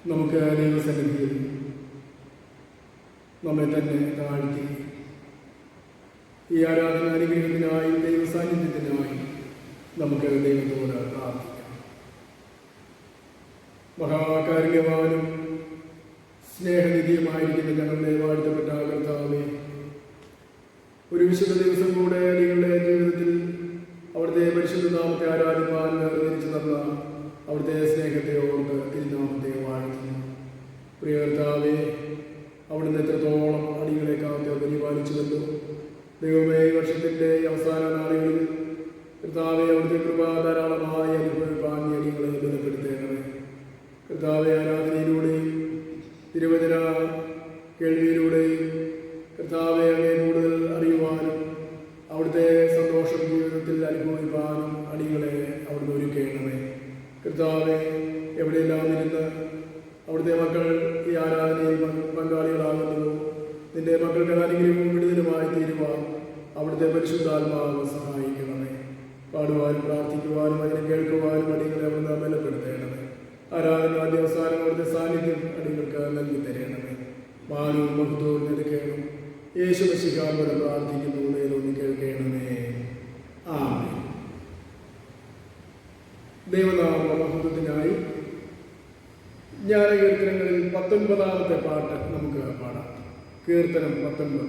നമുക്ക് ദൈവസന്നിധിയിൽ നമ്മെ തന്നെ താഴ്ത്തി ഈ ആരാധന അനുഗ്രഹത്തിനായി ദൈവസാന്നിധ്യത്തിനായി നമുക്ക് ദൈവത്തോട് പ്രാർത്ഥിക്കാം. മഹാകാരുണ്യവാനും സ്നേഹനിധിയുമായിരിക്കുന്ന ഞങ്ങളുടെ വാഴ്ത്തപ്പെട്ട കർത്താവേ, ഒരു വിശുദ്ധ ദിവസം കൂടെ നിങ്ങളുടെ ജീവിതത്തിൽ അവിടുത്തെ പരിശുദ്ധ നാമത്തെ ആരാധിപ്പാൻ നിർവഹിച്ചു തന്ന അവിടുത്തെ സ്നേഹത്തെ ഓർത്ത് തിരുനാമത്തെ വാഴ്ത്തുന്നു. പ്രിയ കർത്താവേ, അവിടുന്ന് എത്രത്തോളം അടികളെ കാത്ത് പരിപാലിച്ചുവല്ലോ. ദൈവമേ, ഈ വർഷത്തിൻ്റെ അവസാന നാളുകളിൽ കർത്താവെ അവിടുത്തെ കൃപ ധാരാളമായി അനുഭവിപ്പാൻ അടികളെ ബലപ്പെടുത്തേണമേ. കർത്താവെ, ആരാധനയിലൂടെയും തിരുവചന കേൾവിയിലൂടെയും കർത്താവെ അങ്ങേ കൂടുതൽ അറിയുവാനും അവിടുത്തെ സന്തോഷം ജീവിതത്തിൽ അനുഭവിപ്പാനും അടികളെ അവിടുന്ന് ഒരുക്കേണമേ. കർത്താവെ, എവിടെയെല്ലാം ഇരുന്ന് അവിടുത്തെ മക്കൾ ഈ ആരാധനയിൽ പങ്കാളികളാകുന്നതോ നിന്റെ മക്കൾക്ക് അനുഗ്രഹവും വിടുതലുമായി തീരുവാൻ അവിടുത്തെ പരിശുദ്ധാത്മാവ് സഹായിക്കണമേ. പാടുവാനും പ്രാർത്ഥിക്കുവാനും അതിനെ കേൾക്കുവാനും അടികളെ അവിടുന്ന് ബലപ്പെടുത്തേണമേ. ആരാധന അവസാനം അവിടുത്തെ സാന്നിധ്യം അടികൾക്ക് നൽകി തരണമേ. മാനവും മഹത്വവും നിൽക്കണം. യേശു മശിഹായോട് പ്രാർത്ഥിക്കുന്നു, നേരൊന്ന് കേൾക്കണമേ. ആമേൻ. ദൈവനാമ മഹത്വത്തിനായി ജ്ഞാനകീർത്തനങ്ങളിൽ 19ാമത്തെ പാട്ട് നമുക്ക് പാടാം. കീർത്തനം 19.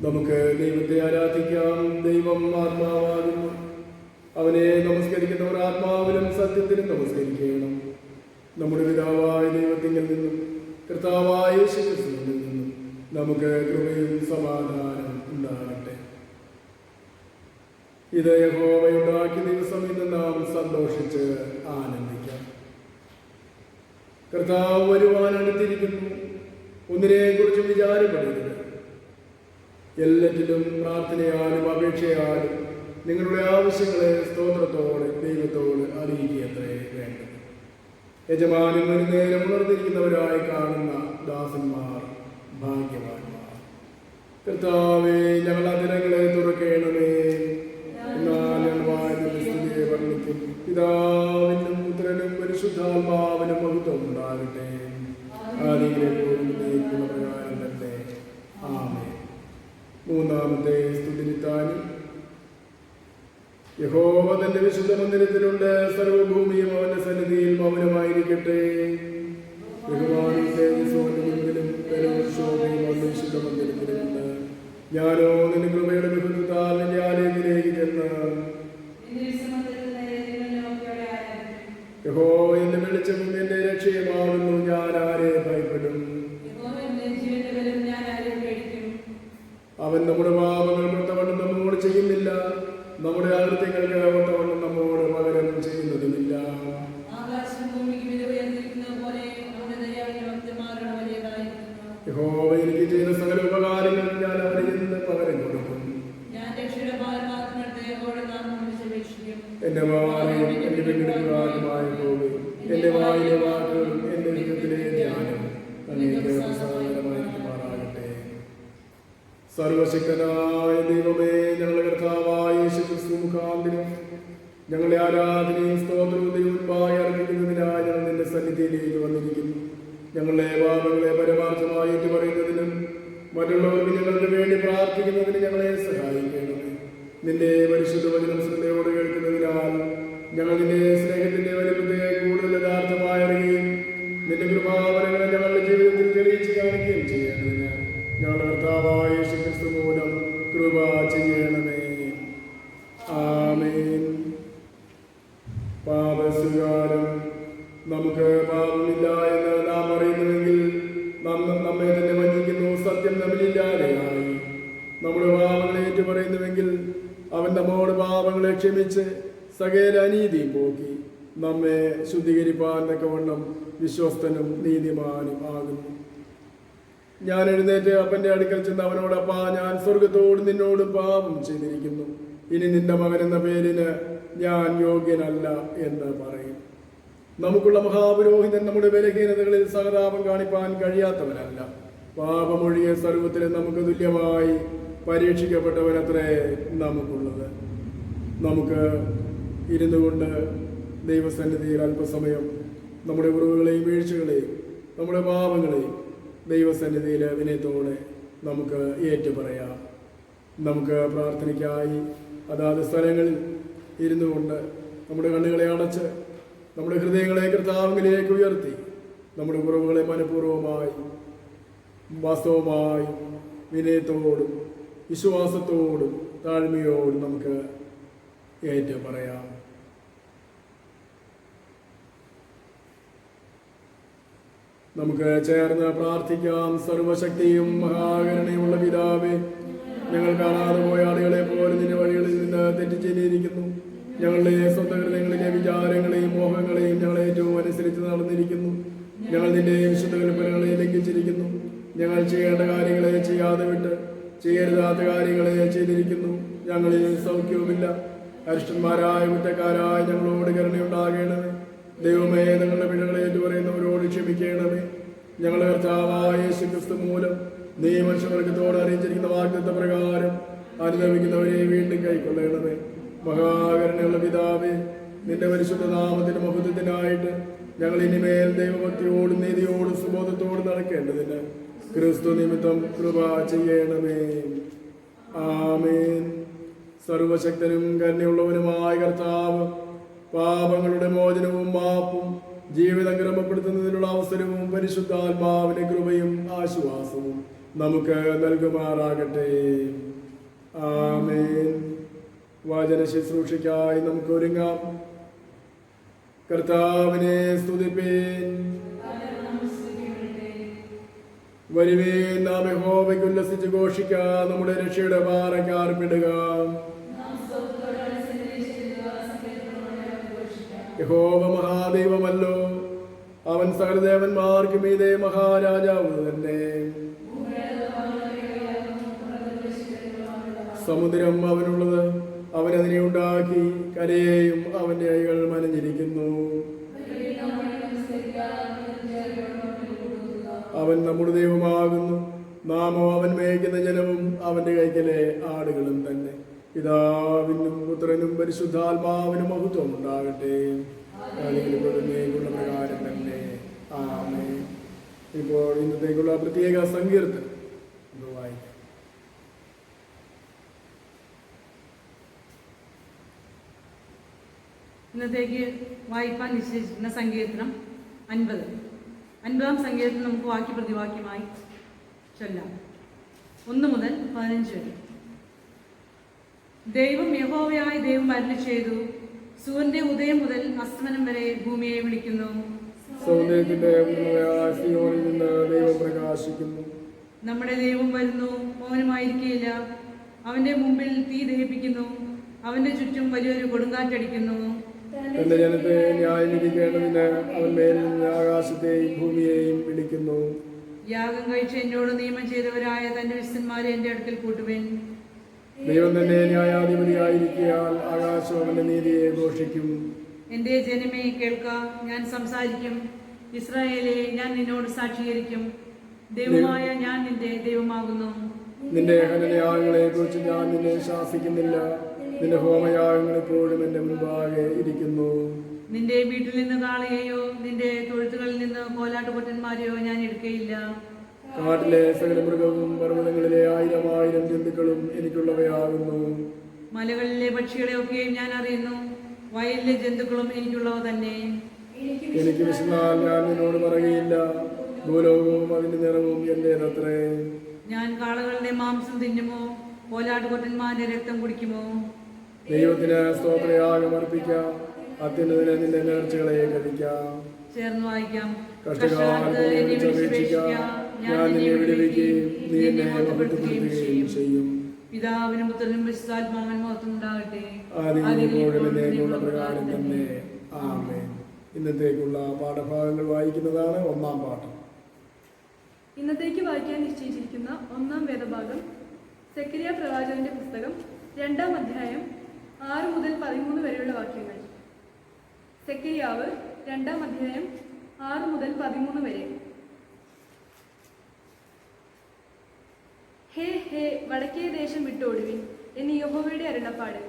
നമുക്ക് ദൈവത്തെ ആരാധിക്കാം. ദൈവം ആത്മാവാകുന്നു. അവനെ നമസ്കരിക്കുന്നവർ ആത്മാവിലും സത്യത്തിലും നമസ്കരിക്കണം. നമ്മുടെ പിതാവായ ദൈവത്തിങ്കിൽ നിന്നും കർത്താവായ യേശുക്രിസ്തുവിൽ നിന്നും നമുക്ക് കൃപയും സമാധാനം ഉണ്ടാകട്ടെ. ഇത് യഹോവയുണ്ടാക്കിയ ദിവസം ഇന്ന് നാം സന്തോഷിച്ച് ആനന്ദിക്കാം. കർത്താവ് വരുവാൻ അടുത്തിരിക്കുന്നു. ഒന്നിനെക്കുറിച്ചും വിചാരപ്പെടരുത്. എല്ലാറ്റിലും പ്രാർത്ഥനയാലും അപേക്ഷയാലും നിങ്ങളുടെ ആവശ്യങ്ങളെ സ്തോത്രത്തോടെ ദൈവത്തോട് അറിയിക്കുകയത്രേ വേണ്ടത്. യജമാനൻ ഒരു നേരം ഉണർന്നിരിക്കുന്നവരായി കാണുന്ന ദാസന്മാർ ഭാഗ്യവാന്മാർ. കർത്താവേ, ഞങ്ങളുടെ അതിരങ്ങളെ തുറക്കേണമേ. എന്നാൽ ഞങ്ങൾ വായനയുടെ സ്തുതിയെ വർണ്ണിക്കും. പിതാവിനും പുത്രനും പരിശുദ്ധാത്മാവിനും മഹത്വം ഉണ്ടാകട്ടെ. ആദിയിലെ പോലുള്ള പ്രകാരം തന്നെ. ആമേൻ. മൂന്നാമത്തെ സ്തുതിത്താനും. യഹോവ തന്റെ വിശുദ്ധ മന്ദിരത്തിലുണ്ട്, സർവ്വഭൂമിയും അവന്റെ സന്നിധിയിൽ മൗനമായിരിക്കട്ടെ. ബഹുമാനും തേജസ്സും ശോഭയും അവന്റെ വിശുദ്ധ മന്ദിരത്തിലുണ്ട്. ഞാനോ നിന്റെ കൃപയുടെ ബഹുത്വത്താൽ നിന്റെ ആലയത്തിലേക്ക് ചെന്ന് യഹോവ എന്റെ വെളിച്ചവും എന്റെ രക്ഷയുമാകുന്നു. ഞാൻ ആരെ ഭയപ്പെടും? അവൻ നമ്മുടെ പാപങ്ങൾ ഒത്തവണ്ണം നമ്മോട് ചെയ്യുന്നില്ല, നമ്മുടെ അകൃത്യങ്ങൾക്ക് ഒത്തവണ്ണം നമ്മോട് പകരം ചെയ്യുന്നതുമില്ല. യഹോവ എനിക്ക് ചെയ്യുന്ന സകല ഉപകാരങ്ങൾ ഞാൻ അവന് നിന്ന് പകരം കൊടുക്കും. എന്റെ വായും എന്റെ പെണ്ണെടുക്കുവാനുമായ പോകും. എന്റെ വായിലെ വാക്കുകളും എന്റെ ഹൃദയത്തിലെ ധ്യാനം അങ്ങേക്ക് പ്രസാദമായിരിക്കുമാറാകട്ടെ. സർവശക്തനായ ദൈവമേ, ഞങ്ങളുടെ കർത്താവായ യേശുക്രിസ്തു മുഖാന്തരം ഞങ്ങളുടെ ആരാധനയും സ്തോത്രവും മുൻപായി അർപ്പിക്കുന്നതിനായി ഞങ്ങൾ നിന്റെ സന്നിധിയിലേക്ക് വന്നിരിക്കുന്നു. ഞങ്ങളുടെ പാപങ്ങളെ പരമാർത്ഥമായി ഏറ്റുപറയുന്നതിനും മറ്റുള്ളവർക്ക് ഞങ്ങൾക്ക് വേണ്ടി പ്രാർത്ഥിക്കുന്നതിന് ഞങ്ങളെ സഹായിക്കണമേ. നിന്റെ പരിശുദ്ധ വചനം ശ്രദ്ധയോടെ കേൾക്കുന്നതിനാൽ ഞങ്ങൾ നിന്റെ സ്നേഹത്തിന്റെ വലിപ്പത്തെ കൂടുതൽ യഥാർത്ഥമായി അറിയുകയും നിന്റെ കൃപാവരങ്ങളെ ഞങ്ങളുടെ ജീവിതത്തിൽ തെളിയിച്ച് കാണിക്കുകയും ചെയ്യേണ്ടതിന് ഞങ്ങളുടെ കർത്താവായ യേശുക്രിസ്തു മൂലം കൃപ ചെയ്യണമേ. ആമേൻ. പാപസ്വീകാരം. നമുക്ക് പാപമില്ല എന്ന് നാം അറിയുന്നുവെങ്കിൽ നമ്മെ തന്നെ വഞ്ചിക്കുന്നു. സത്യം നമ്മളില്ലാതെയായി. നമ്മുടെ പാപങ്ങളെ ഏറ്റുപറയുന്നുവെങ്കിൽ അവൻ നമ്മോട് പാപങ്ങളെ ക്ഷമിച്ച് സകല അനീതി പോക്കി നമ്മെ ശുദ്ധീകരിപ്പാൻ തക്കവണ്ണം വിശ്വസ്തനും നീതിമാനും ആകുന്നു. ഞാൻ എഴുന്നേറ്റ് അപ്പന്റെ അടുക്കൽ ചെന്ന് അവനോട്, അപ്പാ, ഞാൻ സ്വർഗത്തോട് നിന്നോട് പാപം ചെയ്തിരിക്കുന്നു. ഇനി നിന്റെ മകൻ എന്ന പേരിന് ഞാൻ യോഗ്യനല്ല എന്ന് പറയും. നമുക്കുള്ള മഹാപുരോഹിതൻ നമ്മുടെ ബലഹീനതകളിൽ സഹതാപം കാണിപ്പാൻ കഴിയാത്തവനല്ല. പാപമൊഴിയെ സർവ്വത്തിലും നമുക്ക് തുല്യമായി പരീക്ഷിക്കപ്പെട്ടവനത്രേ നമുക്കുള്ളത്. നമുക്ക് ഇരുന്നു കൊണ്ട് ദൈവസന്നിധിയിൽ അല്പസമയം നമ്മുടെ കുറവുകളെയും വീഴ്ചകളെയും നമ്മുടെ പാപങ്ങളെയും ദൈവസന്നിധിയിൽ വിനയത്തോടെ നമുക്ക് ഏറ്റുപറയാം. നമുക്ക് പ്രാർത്ഥനയ്ക്കായി അതാത് സ്ഥലങ്ങളിൽ ഇരുന്നു കൊണ്ട് നമ്മുടെ കണ്ണുകളെ അടച്ച് നമ്മുടെ ഹൃദയങ്ങളെ കർത്താവിലേക്ക് ഉയർത്തി നമ്മുടെ കുറവുകളെ മനഃപൂർവ്വമായി വാസ്തവമായും വിനയത്തോടും വിശ്വാസത്തോടും താഴ്മയോടും നമുക്ക് ഏറ്റുപറയാം. നമുക്ക് ചേർന്ന് പ്രാർത്ഥിക്കാം. സർവശക്തിയും മഹാകരുണയുമുള്ള പിതാവേ, ഞങ്ങൾ കാണാതെ പോയ ആളുകളെ പോലെ നിന്റെ വഴികളിൽ നിന്ന് തെറ്റിച്ചേരിയിരിക്കുന്നു. ഞങ്ങളുടെ സ്വന്തം ഹൃദയങ്ങളിലെ വിചാരങ്ങളെയും മോഹങ്ങളെയും ഞങ്ങൾ ഏറ്റവും അനുസരിച്ച് നടന്നിരിക്കുന്നു. ഞങ്ങൾ നിന്റെ വിശുദ്ധ കൽപ്പനകളെ ലംഘിച്ചിരിക്കുന്നു. ഞങ്ങൾ ചെയ്യേണ്ട കാര്യങ്ങളെ ചെയ്യാതെ വിട്ട് ചെയ്യരുതാത്ത കാര്യങ്ങളെ ചെയ്തിരിക്കുന്നു. ഞങ്ങളിൽ സൗഖ്യവുമില്ല. അരിഷ്ടന്മാരായ കുറ്റക്കാരായ ഞങ്ങളോട് കരുണയുണ്ടാകണമേ. ദൈവമേ, ഞങ്ങളുടെ പിഴകളെ ഏറ്റുപറയുന്നവരോട് ക്ഷമിക്കണമേ. ഞങ്ങളുടെ കർത്താവായ യേശുക്രിസ്തു മൂലം നീ മനുഷ്യവർഗത്തോട് അറിയിച്ചിരിക്കുന്ന വാഗ്ദത്ത പ്രകാരം അനുഭവിക്കുന്നവരെ വീണ്ടും കൈക്കൊള്ളണമേ. മഹാകരുണയുള്ള പിതാവേ, നിന്റെ പരിശുദ്ധ നാമത്തിന്റെ മഹത്വത്തിനായിട്ട് ഞങ്ങൾ ഇനിമേൽ ദൈവഭക്തിയോടും നീതിയോടും സുബോധത്തോടും നടക്കേണ്ടതിന് ക്രിസ്തു നിമിത്തം കൃപ ചെയ്യണമേ. ആമേൻ. സർവശക്തനും കരുണയുള്ളവനുമായ കർത്താവ് പാപങ്ങളുടെ മോചനവും മാപ്പും ജീവിതം ക്രമപ്പെടുത്തുന്നതിനുള്ള അവസരവും പരിശുദ്ധാത്മാവിന്റെ കൃപയും ആശ്വാസവും നമുക്ക് നൽകുമാറാകട്ടെ. ആമേൻ. വചന ശുശ്രൂഷയ്ക്കായി നമുക്ക് ഒരുങ്ങാം. കർത്താവിനെ സ്തുതിപ്പീൻ. വരുവേൻ, നാം യഹോവയ്ക്ക് ഉല്ലസിച്ച് ഘോഷിക്കാം. നമ്മുടെ രക്ഷയുടെ പാറയ്ക്ക് ആർപ്പിടുക. യഹോവ മഹാദൈവമല്ലോ. അവൻ സകലദേവന്മാർക്ക് മീതെ മഹാരാജാവ് തന്നെ. സമുദ്രം അവനുള്ളത്, അവൻ അതിനെ ഉണ്ടാക്കി, കരയെയും അവന്റെ കൈകൾ മനഞ്ഞിരിക്കുന്നു. അവൻ നമ്മുടെ ദൈവമാകുന്നു, നാമോ അവൻ മേയ്ക്കുന്ന ജനവും അവന്റെ കൈക്കലെ ആടുകളും തന്നെ. പിതാവിനും പുത്രനും പരിശുദ്ധാത്മാവിനും മഹത്വം ഉണ്ടാകട്ടെ. പ്രകാരം തന്നെ ആമേൻ. ഇപ്പോൾ ഇന്നത്തേക്കുള്ള പ്രത്യേക സങ്കീർത്തനം വായിക്കാം. ഇന്നത്തേക്ക് വായിപ്പാൻ നിശ്ചയിച്ചിരുന്ന സങ്കീർത്തനം 50-ാം സങ്കീർത്തനം നമുക്ക് വാക്യ പ്രതിവാക്യമായി ചൊല്ലാം. 1 മുതൽ 15 വരെ. ദൈവം യഹോവയായ ദൈവം അരുളി ചെയ്തു, സൂര്യന്റെ ഉദയം മുതൽ അസ്തമനം വരെ ഭൂമിയെ വിളിക്കുന്നു. ദൈവം പ്രകാശിക്കുന്നു. നമ്മുടെ ദൈവം വരുന്നു, മൗനമായിരിക്കുകയില്ല. അവന്റെ മുമ്പിൽ തീ ദഹിപ്പിക്കുന്നു, അവന്റെ ചുറ്റും വലിയൊരു കൊടുങ്കാറ്റടിക്കുന്നു. തന്റെ ജനത്തെ ന്യായം വിധിക്കേണ്ടതിന് അവൻ മേലിൽ നിന്ന് ആകാശത്തെയും ഭൂമിയെയും വിളിക്കുന്നു. യാഗം കഴിച്ച് എന്നോട് നിയമം ചെയ്തവരായ തന്റെ വിശുദ്ധന്മാരെ എന്റെ അടുക്കൽ കൂട്ടുവിൻ. ദൈവം തന്നെ ന്യായാധിപതിയായിരിക്കാൻ ആകാശം അവന്റെ നീതിയെ ഘോഷിക്കും. എന്റെ ജനമേ കേൾക്ക, ഞാൻ സംസാരിക്കും. ഇസ്രായേലെ, ഞാൻ നിന്നോട് സാക്ഷീകരിക്കും. ദൈവമായ ഞാൻ നിന്റെ ദൈവമാകുന്നു. നിന്റെ ഹനനയാഗങ്ങളെ കുറിച്ച് ഞാൻ നിന്നെ ശാസിക്കുന്നില്ല. നിന്റെ ഹോമയാഗങ്ങൾ എപ്പോഴും എന്റെ മുൻപാകെ ഇരിക്കുന്നു. നിന്റെ വീട്ടിൽ നിന്ന് കാളയെയോ നിന്റെ തൊഴുത്തുകളിൽ നിന്ന് കോലാട്ടുകൊറ്റന്മാരെയോ ഞാൻ എടുക്കയില്ല. കാട്ടിലെ സകല മൃഗവും പർവ്വതങ്ങളിലെ 1000 ജന്തുക്കളും എനിക്കുള്ളവയാകുന്നു. മലകളിലെ പക്ഷികളെയൊക്കെയും ഞാൻ അറിയുന്നു. വയലിലെ ജന്തുക്കളും എനിക്കുള്ളവ തന്നെ. എനിക്ക് വിശന്നാൽ ഞാൻ നിന്നോട് പറയുകയില്ല. ഭൂലോകവും അതിന്റെ നിറവും എന്റേതത്രേ. ഞാൻ കാളകളുടെ മാംസം തിന്നുമോ? കോലാട്ടുകൊറ്റന്മാരുടെ രക്തം കുടിക്കുമോ? ദൈവത്തിന് സ്തോത്രയാഗം അർപ്പിക്കാം. അത്യുന്നതിന് നിന്റെ നേർച്ചകളെ കഴിക്കാം. ചേർന്ന് വായിക്കാം. കഷ്ടകാലത്ത് എന്നെ വിളിച്ചപേക്ഷിക്കാം. ഞാൻ നിന്നെ വിടുവിക്കുകയും നീ എന്നെ മഹത്വപ്പെടുത്തുകയും ചെയ്യും. പിതാവിനും പുത്രനും പരിശുദ്ധാത്മാവിനും മഹത്വം ഉണ്ടാകട്ടെ. ആദിയിലുള്ള പ്രകാരം തന്നെ ആമേൻ. ഇന്നത്തേക്കുള്ള പാഠഭാഗങ്ങൾ വായിക്കുന്നതാണ് 1-ാം പാഠം. ഇന്നത്തേക്ക് വായിക്കാൻ നിശ്ചയിച്ചിരിക്കുന്ന 1-ാം വേദഭാഗം സെക്കരിയ പ്രവാചകന്റെ പുസ്തകം 2-ാം അധ്യായം 6 മുതൽ 13 വരെയുള്ള വാക്യങ്ങൾ. സെക്കരിയാവ് 2-ാം അധ്യായം 6 മുതൽ 13 വരെ. ഹേ ഹേ, വടക്കേ ദേശം വിട്ടോടുവിൻ എന്ന് യഹോവയുടെ അരുളപ്പാട്.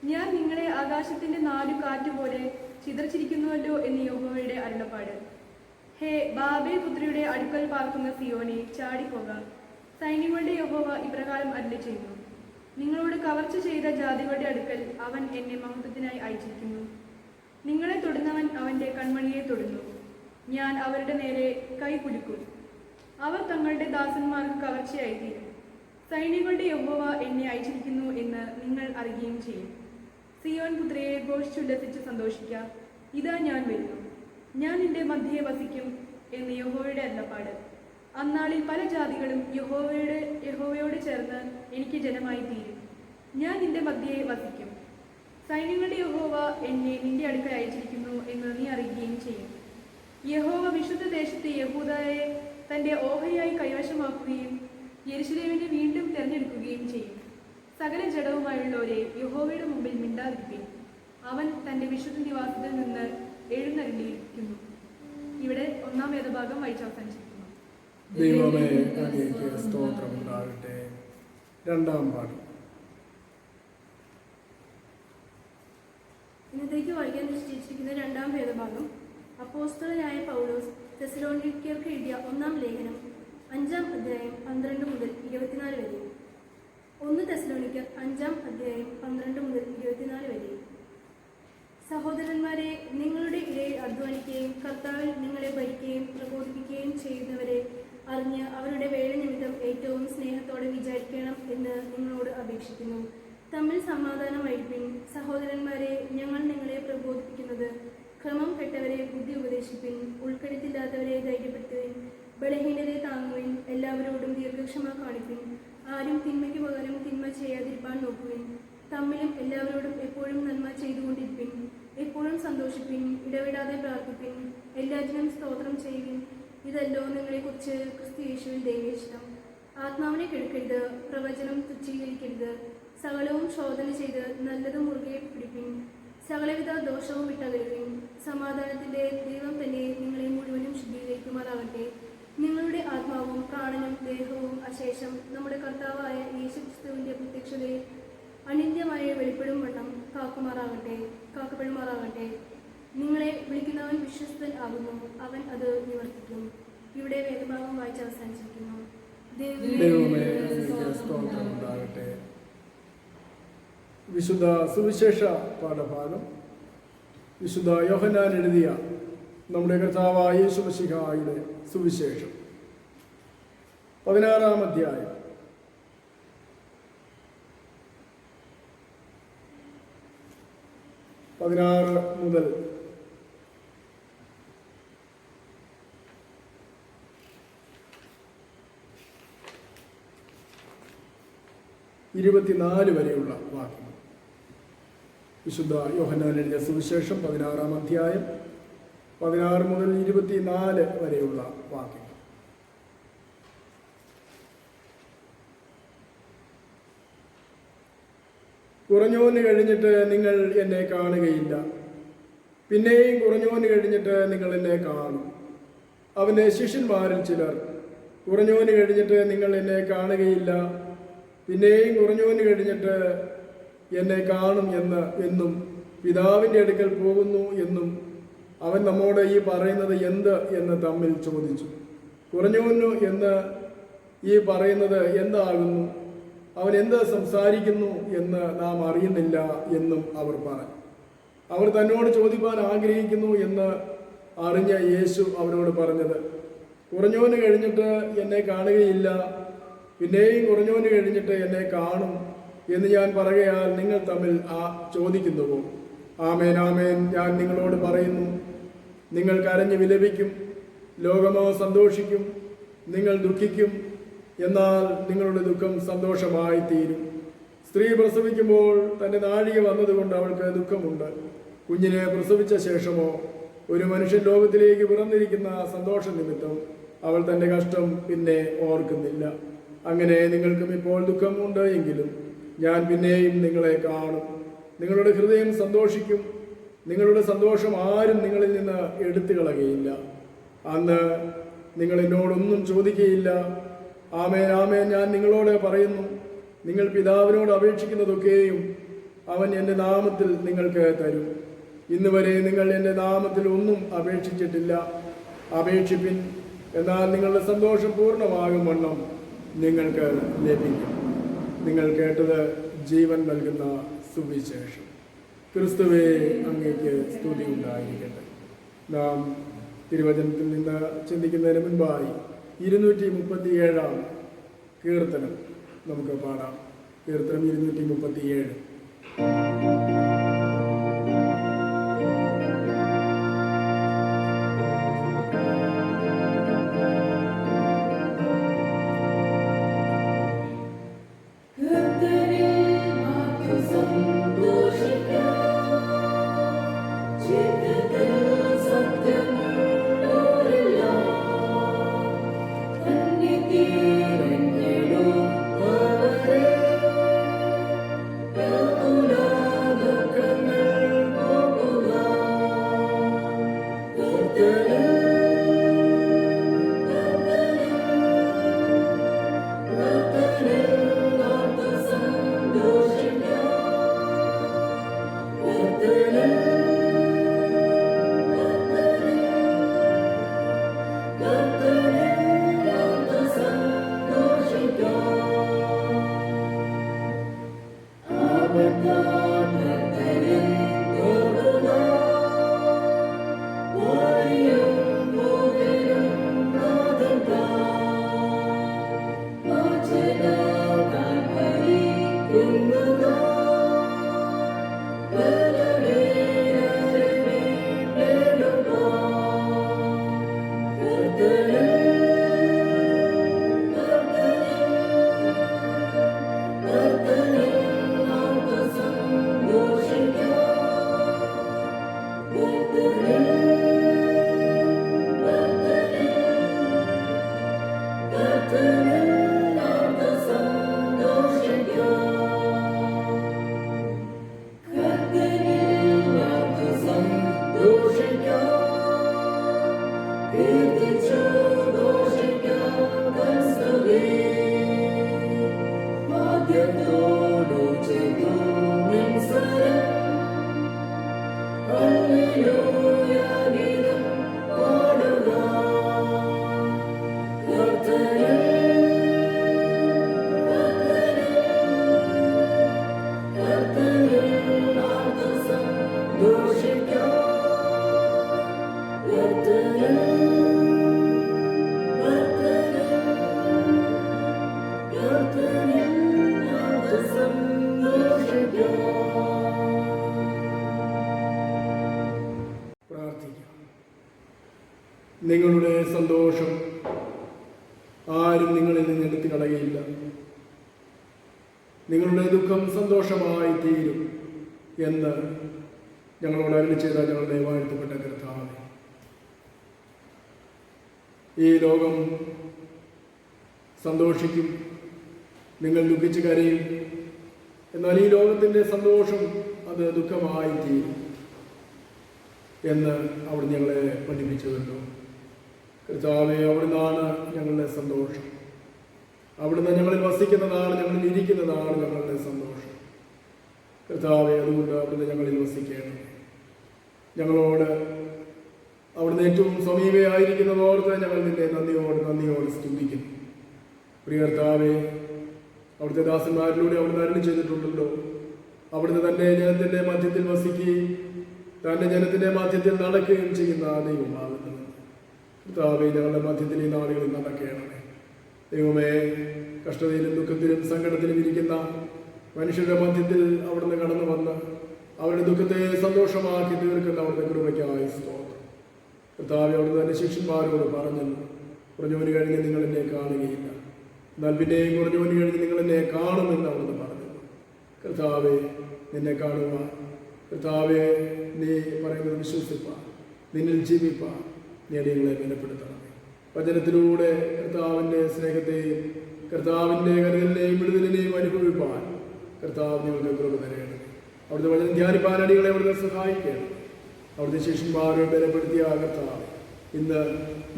ഞാൻ നിങ്ങളെ ആകാശത്തിന്റെ 4 കാറ്റുപോലെ ചിതറിച്ചിരിക്കുന്നുവല്ലോ എന്ന് യഹോവയുടെ അരുളപ്പാട്. ഹേ ബാബേൽ പുത്രിയുടെ അടുക്കൽ പാർക്കുന്ന സിയോനെ, ചാടിപ്പോക. സൈന്യങ്ങളുടെ യഹോവ ഇപ്രകാരം അരുളി ചെയ്യുന്നു, നിങ്ങളോട് കവർച്ച ചെയ്ത ജാതികളുടെ അടുക്കൽ അവൻ എന്നെ മഹത്വത്തിനായി അയച്ചിരിക്കുന്നു. നിങ്ങളെ തൊടുന്നവൻ അവന്റെ കൺമണിയെ തൊടുന്നു. ഞാൻ അവരുടെ നേരെ കൈ കുലുക്കും. അവർ തങ്ങളുടെ ദാസന്മാർക്ക് കവർച്ചയായി തീരും. സൈന്യങ്ങളുടെ യഹോവ എന്നെ അയച്ചിരിക്കുന്നു എന്ന് നിങ്ങൾ അറിയുകയും ചെയ്യും. സിയോൻ പുത്രിയെ ഘോഷിച്ചുല്ലസിച്ച് സന്തോഷിക്കുക. ഇതാ ഞാൻ വരുന്നു, ഞാൻ നിന്റെ മധ്യയെ വസിക്കും എന്ന് യഹോവയുടെ അരുളപ്പാട്. അന്നാളിൽ പല ജാതികളും യഹോവയോട് ചേർന്ന് എനിക്ക് ജനമായി തീരും. ഞാൻ നിന്റെ മധ്യയെ വസിക്കും. സൈന്യങ്ങളുടെ യഹോവ എന്നെ നിന്റെ അടുക്കൽ അയച്ചിരിക്കുന്നു എന്ന് നീ അറിയുകയും ചെയ്യും. യഹോവ വിശുദ്ധ ദേശത്തെ യഹൂദയെ തന്റെ ഓഹരിയായി കൈവശമാക്കുകയും യെരൂശലേമിനെ വീണ്ടും തിരഞ്ഞെടുക്കുകയും ചെയ്യും. സകല ജഡവുമായുള്ളവരെ യഹോവയുടെ മുമ്പിൽ മിണ്ടാതിരിപ്പിൻ. അവൻ തന്റെ വിശുദ്ധ നിവാസത്തിൽ നിന്ന് എഴുന്നള്ളിയിരിക്കുന്നു. ഇവിടെ 1-ാം വേദഭാഗം വായിച്ചവസാനിച്ചിരിക്കുന്നു. ദൈവമേ, അങ്ങേക്ക് സ്തോത്രമുണ്ടാകട്ടെ. 2-ാം പാഠം. ഇന്നത്തേക്ക് വായിക്കാൻ നിശ്ചയിച്ചിരിക്കുന്ന 2-ാം വേദഭാഗം അപ്പോസ്തലനായ പൗലോസ് തെസ്സലോനിക്കർക്ക് എഴുതിയ 1-ാം ലേഖനം 5-ാം അധ്യായം 12 മുതൽ 24 വരെ. 1 തെസ്സലോനിക്കർ 5-ാം അധ്യായം 12 മുതൽ 24 വരെ. സഹോദരന്മാരെ, നിങ്ങളുടെ ഇടയിൽ അധ്വാനിക്കുകയും കർത്താവിൽ നിങ്ങളെ ഭരിക്കുകയും പ്രബോധിപ്പിക്കുകയും ചെയ്യുന്നവരെ അറിഞ്ഞ് അവരുടെ വേല നിമിത്തം ഏറ്റവും സ്നേഹത്തോടെ വിചാരിക്കണം എന്ന് നിങ്ങളോട് അപേക്ഷിക്കുന്നു. തമ്മിൽ സമാധാനമായിരിപ്പിൻ. സഹോദരന്മാരെ, ഞങ്ങൾ നിങ്ങളെ പ്രബോധിപ്പിക്കുന്നത് ക്രമം കെട്ടവരെ ബുദ്ധി ഉപദേശിപ്പിൻ, ഉൾക്കരുത്തില്ലാത്തവരെ ധൈര്യപ്പെടുത്തുവിൻ, ബലഹീനരെ താങ്ങുവിൻ, എല്ലാവരോടും ദീർഘക്ഷമ കാണിപ്പിൻ, ആരും തിന്മയ്ക്ക് പകരം തിന്മ ചെയ്യാതിരിപ്പാൻ നോക്കുവിൻ, തമ്മിലും എല്ലാവരോടും എപ്പോഴും നന്മ ചെയ്തുകൊണ്ടിരിപ്പിൻ, എപ്പോഴും സന്തോഷിപ്പിൻ, ഇടവിടാതെ പ്രാർത്ഥിപ്പിൻ, എല്ലാറ്റിനും സ്തോത്രം ചെയ്യുവിൻ. ഇതല്ലോ നിങ്ങളെക്കുറിച്ച് ക്രിസ്തു യേശുവിൽ ദൈവേഷ്ടം. ആത്മാവിനെ കെടുക്കരുത്, പ്രവചനം തുച്ഛീകരിക്കരുത്. സകലവും ശോധന ചെയ്ത് നല്ലത് മുറുകെ പിടിപ്പിൻ. സകലവിധ ദോഷവും വിട്ടകലുവിൻ. സമാധാനത്തിന്റെ ദൈവം തന്നെ നിങ്ങളെ മുഴുവനും ശുദ്ധീകരിക്കുമാറാകട്ടെ. നിങ്ങളുടെ ആത്മാവും പ്രാണനും ദേഹവും അശേഷം നമ്മുടെ കർത്താവായ യേശുക്രിസ്തുവിന്റെ പ്രത്യക്ഷതയെ അനിത്യമായി വെളിപ്പെടും വണ്ണം കാക്കപ്പെടുമാറാകട്ടെ. നിങ്ങളെ വിളിക്കുന്നവൻ വിശ്വസ്തൻ ആകുന്നു, അവൻ അത് നിവർത്തിക്കും. ഇവിടെ വേദഭാഗം വായിച്ച് അവസാനിച്ചിരിക്കുന്നു. ദൈവമേ സ്തോത്രം ഉണ്ടാകട്ടെ. വിശുദ്ധ സുവിശേഷ പാഠഭാഗം വിശുദ്ധ യോഹന്നാൻ എഴുതിയ നമ്മുടെ കർത്താവായ യേശു മിശിഹായുടെ സുവിശേഷം 16-ാം അധ്യായം 16 മുതൽ 24 വരെയുള്ള വാക്യങ്ങൾ. വിശുദ്ധ യോഹന്നാൻ എഴുതിയ സുവിശേഷം 16-ാം അധ്യായം 16 മുതൽ 24 വരെയുള്ള വാക്യങ്ങൾ. കുറഞ്ഞോന്ന് കഴിഞ്ഞിട്ട് നിങ്ങൾ എന്നെ കാണുകയില്ല, പിന്നെയും കുറഞ്ഞോന്ന് കഴിഞ്ഞിട്ട് നിങ്ങൾ എന്നെ കാണും. അവൻ്റെ ശിഷ്യന്മാരിൽ ചിലർ കുറഞ്ഞോന്ന് കഴിഞ്ഞിട്ട് നിങ്ങൾ എന്നെ കാണുകയില്ല, പിന്നെയും കുറഞ്ഞോന്ന് കഴിഞ്ഞിട്ട് എന്നെ കാണും എന്നും പിതാവിൻ്റെ അടുക്കൽ പോകുന്നു എന്നും അവൻ നമ്മോട് ഈ പറയുന്നത് എന്ത് എന്ന് തമ്മിൽ ചോദിച്ചു. കുറഞ്ഞോന്നു എന്ന് ഈ പറയുന്നത് എന്താകുന്നു? അവൻ എന്ത് സംസാരിക്കുന്നു എന്ന് നാം അറിയുന്നില്ല എന്നും അവർ പറഞ്ഞു. അവർ തന്നോട് ചോദിപ്പാൻ ആഗ്രഹിക്കുന്നു എന്ന് അറിഞ്ഞ യേശു അവരോട് പറഞ്ഞത്, കുറഞ്ഞോന് കഴിഞ്ഞിട്ട് എന്നെ കാണുകയില്ല, പിന്നെയും കുറഞ്ഞോന് കഴിഞ്ഞിട്ട് എന്നെ കാണും എന്ന് ഞാൻ പറയുകയാൽ നിങ്ങൾ തമ്മിൽ ചോദിക്കുന്നുവോ? ആമേൻ ആമേൻ, ഞാൻ നിങ്ങളോട് പറയുന്നു, നിങ്ങൾ കരഞ്ഞ് വിലപിക്കും, ലോകമോ സന്തോഷിക്കും. നിങ്ങൾ ദുഃഖിക്കും, എന്നാൽ നിങ്ങളുടെ ദുഃഖം സന്തോഷമായി തീരും. സ്ത്രീ പ്രസവിക്കുമ്പോൾ തൻ്റെ നാഴിക വന്നതുകൊണ്ട് അവൾക്ക് ദുഃഖമുണ്ട്. കുഞ്ഞിനെ പ്രസവിച്ച ശേഷമോ ഒരു മനുഷ്യൻ ലോകത്തിലേക്ക് പിറന്നിരിക്കുന്ന സന്തോഷ നിമിത്തം അവൾ തൻ്റെ കഷ്ടം പിന്നെ ഓർക്കുന്നില്ല. അങ്ങനെ നിങ്ങൾക്കും ഇപ്പോൾ ദുഃഖമുണ്ട് എങ്കിലും ഞാൻ പിന്നെയും നിങ്ങളെ കാണും. നിങ്ങളുടെ ഹൃദയം സന്തോഷിക്കും. നിങ്ങളുടെ സന്തോഷം ആരും നിങ്ങളിൽ നിന്ന് എടുത്തു കളയുകയില്ല. അന്ന് നിങ്ങൾ എന്നോടൊന്നും ചോദിക്കുകയില്ല. ആമേൻ ആമേൻ, ഞാൻ നിങ്ങളോട് പറയുന്നു, നിങ്ങൾ പിതാവിനോട് അപേക്ഷിക്കുന്നതൊക്കെയും അവൻ എൻ്റെ നാമത്തിൽ നിങ്ങൾക്ക് തരും. ഇന്ന് വരെ നിങ്ങൾ എൻ്റെ നാമത്തിൽ ഒന്നും അപേക്ഷിച്ചിട്ടില്ല. അപേക്ഷിപ്പിൻ, എന്നാൽ നിങ്ങളുടെ സന്തോഷം പൂർണ്ണമാകും വണ്ണം നിങ്ങൾക്ക് ലഭിക്കും. നിങ്ങൾ കേട്ടത് ജീവൻ നൽകുന്ന സുവിശേഷം. ക്രിസ്തുവേ, അങ്ങേക്ക് സ്തുതി ഉണ്ടായിരിക്കട്ടെ. നാം തിരുവചനത്തിൽ നിന്ന് ചിന്തിക്കുന്നതിന് മുൻപായി 237-ാം കീർത്തനം നമുക്ക് പാടാം. കീർത്തനം 237. Good. നിങ്ങളുടെ സന്തോഷം ആരും നിങ്ങളിൽ നിന്ന് എടുത്തു കളയുകയില്ല. നിങ്ങളുടെ ദുഃഖം സന്തോഷമായി തീരും എന്ന് ഞങ്ങളോട് അരുളി ചെയ്ത ഞങ്ങളുടെ വാഴ്ത്തപ്പെട്ട കർത്താവേ, ഈ ലോകം സന്തോഷിക്കും, നിങ്ങൾ ദുഃഖിച്ച് കരയും. എന്നാൽ ഈ ലോകത്തിൻ്റെ സന്തോഷം അത് ദുഃഖമായി തീരും എന്ന് അവിടെ ഞങ്ങളെ പഠിപ്പിച്ചുവല്ലോ. കർത്താവേ, അവിടുന്നാണ് ഞങ്ങളുടെ സന്തോഷം. അവിടുന്ന് ഞങ്ങളിൽ വസിക്കുന്നതാണ്, ഞങ്ങളിൽ ഇരിക്കുന്നതാണ് ഞങ്ങളുടെ സന്തോഷം. കർത്താവേ, അതുകൊണ്ട് അവിടുന്ന് ഞങ്ങളിൽ വസിക്കണം. ഞങ്ങളോട് അവിടുന്ന് ഏറ്റവും സമീപയായിരിക്കുന്നതോർത്ത് ഞങ്ങൾ നിന്നെ നന്ദിയോട് സ്തുതിക്കുന്നു. പ്രിയ കർത്താവേ, അവിടുത്തെ ദാസന്മാരിലൂടെ അവിടുന്ന് അരുളി ചെയ്തിട്ടുണ്ടല്ലോ, അവിടുന്ന് തൻ്റെ ജനത്തിൻ്റെ മധ്യത്തിൽ വസിക്കുകയും തൻ്റെ ജനത്തിൻ്റെ മധ്യത്തിൽ നടക്കുകയും ചെയ്യുന്ന ദൈവമാകുന്നു. കർത്താവേ, ഞങ്ങളുടെ മധ്യത്തിൽ ഈ നാളുകളിൽ നടക്കണമേ. ദൈവമേ, കഷ്ടതയിലും ദുഃഖത്തിലും സങ്കടത്തിലും ഇരിക്കുന്ന മനുഷ്യരുടെ മധ്യത്തിൽ അവിടുന്ന് കടന്നു വന്ന് അവരുടെ ദുഃഖത്തെ സന്തോഷമാക്കി തീർക്കുന്ന അവിടുത്തെ കൃപയ്ക്കായി സ്തോത്രം. കർത്താവേ, അവിടുന്ന് തൻ്റെ ശിഷ്യന്മാരോട് പറഞ്ഞല്ലോ, കുറഞ്ഞവന് കഴിഞ്ഞ് നിങ്ങൾ എന്നെ കാണുകയില്ല, എന്നാൽ പിന്നെയും കുറഞ്ഞവന് കഴിഞ്ഞ് നിങ്ങൾ എന്നെ കാണുമെന്ന് അവിടുന്ന് പറഞ്ഞല്ലോ. കർത്താവേ, നിന്നെ കാണുക, കർത്താവേ, നീ പറയുന്നത് വിശ്വസിപ്പാൻ, നിന്നിൽ ജീവിപ്പാൻ ഞങ്ങളെ ബലപ്പെടുത്തണമേ. വചനത്തിലൂടെ കർത്താവിൻ്റെ സ്നേഹത്തെയും കർത്താവിൻ്റെ കരുതലിനെയും വിടുതലിനെയും അനുഭവിപ്പാൻ കർത്താവ് ഞങ്ങൾക്ക് കൃപ തരയണമേ. അവിടുത്തെ വചനം ധ്യാനിപ്പാൻ അടികളെ അവിടുത്തെ സഹായിക്കണം. അവിടുത്തെ ശിഷ്യന്മാരെ ബലപ്പെടുത്തിയ കർത്താവ് ഇന്ന്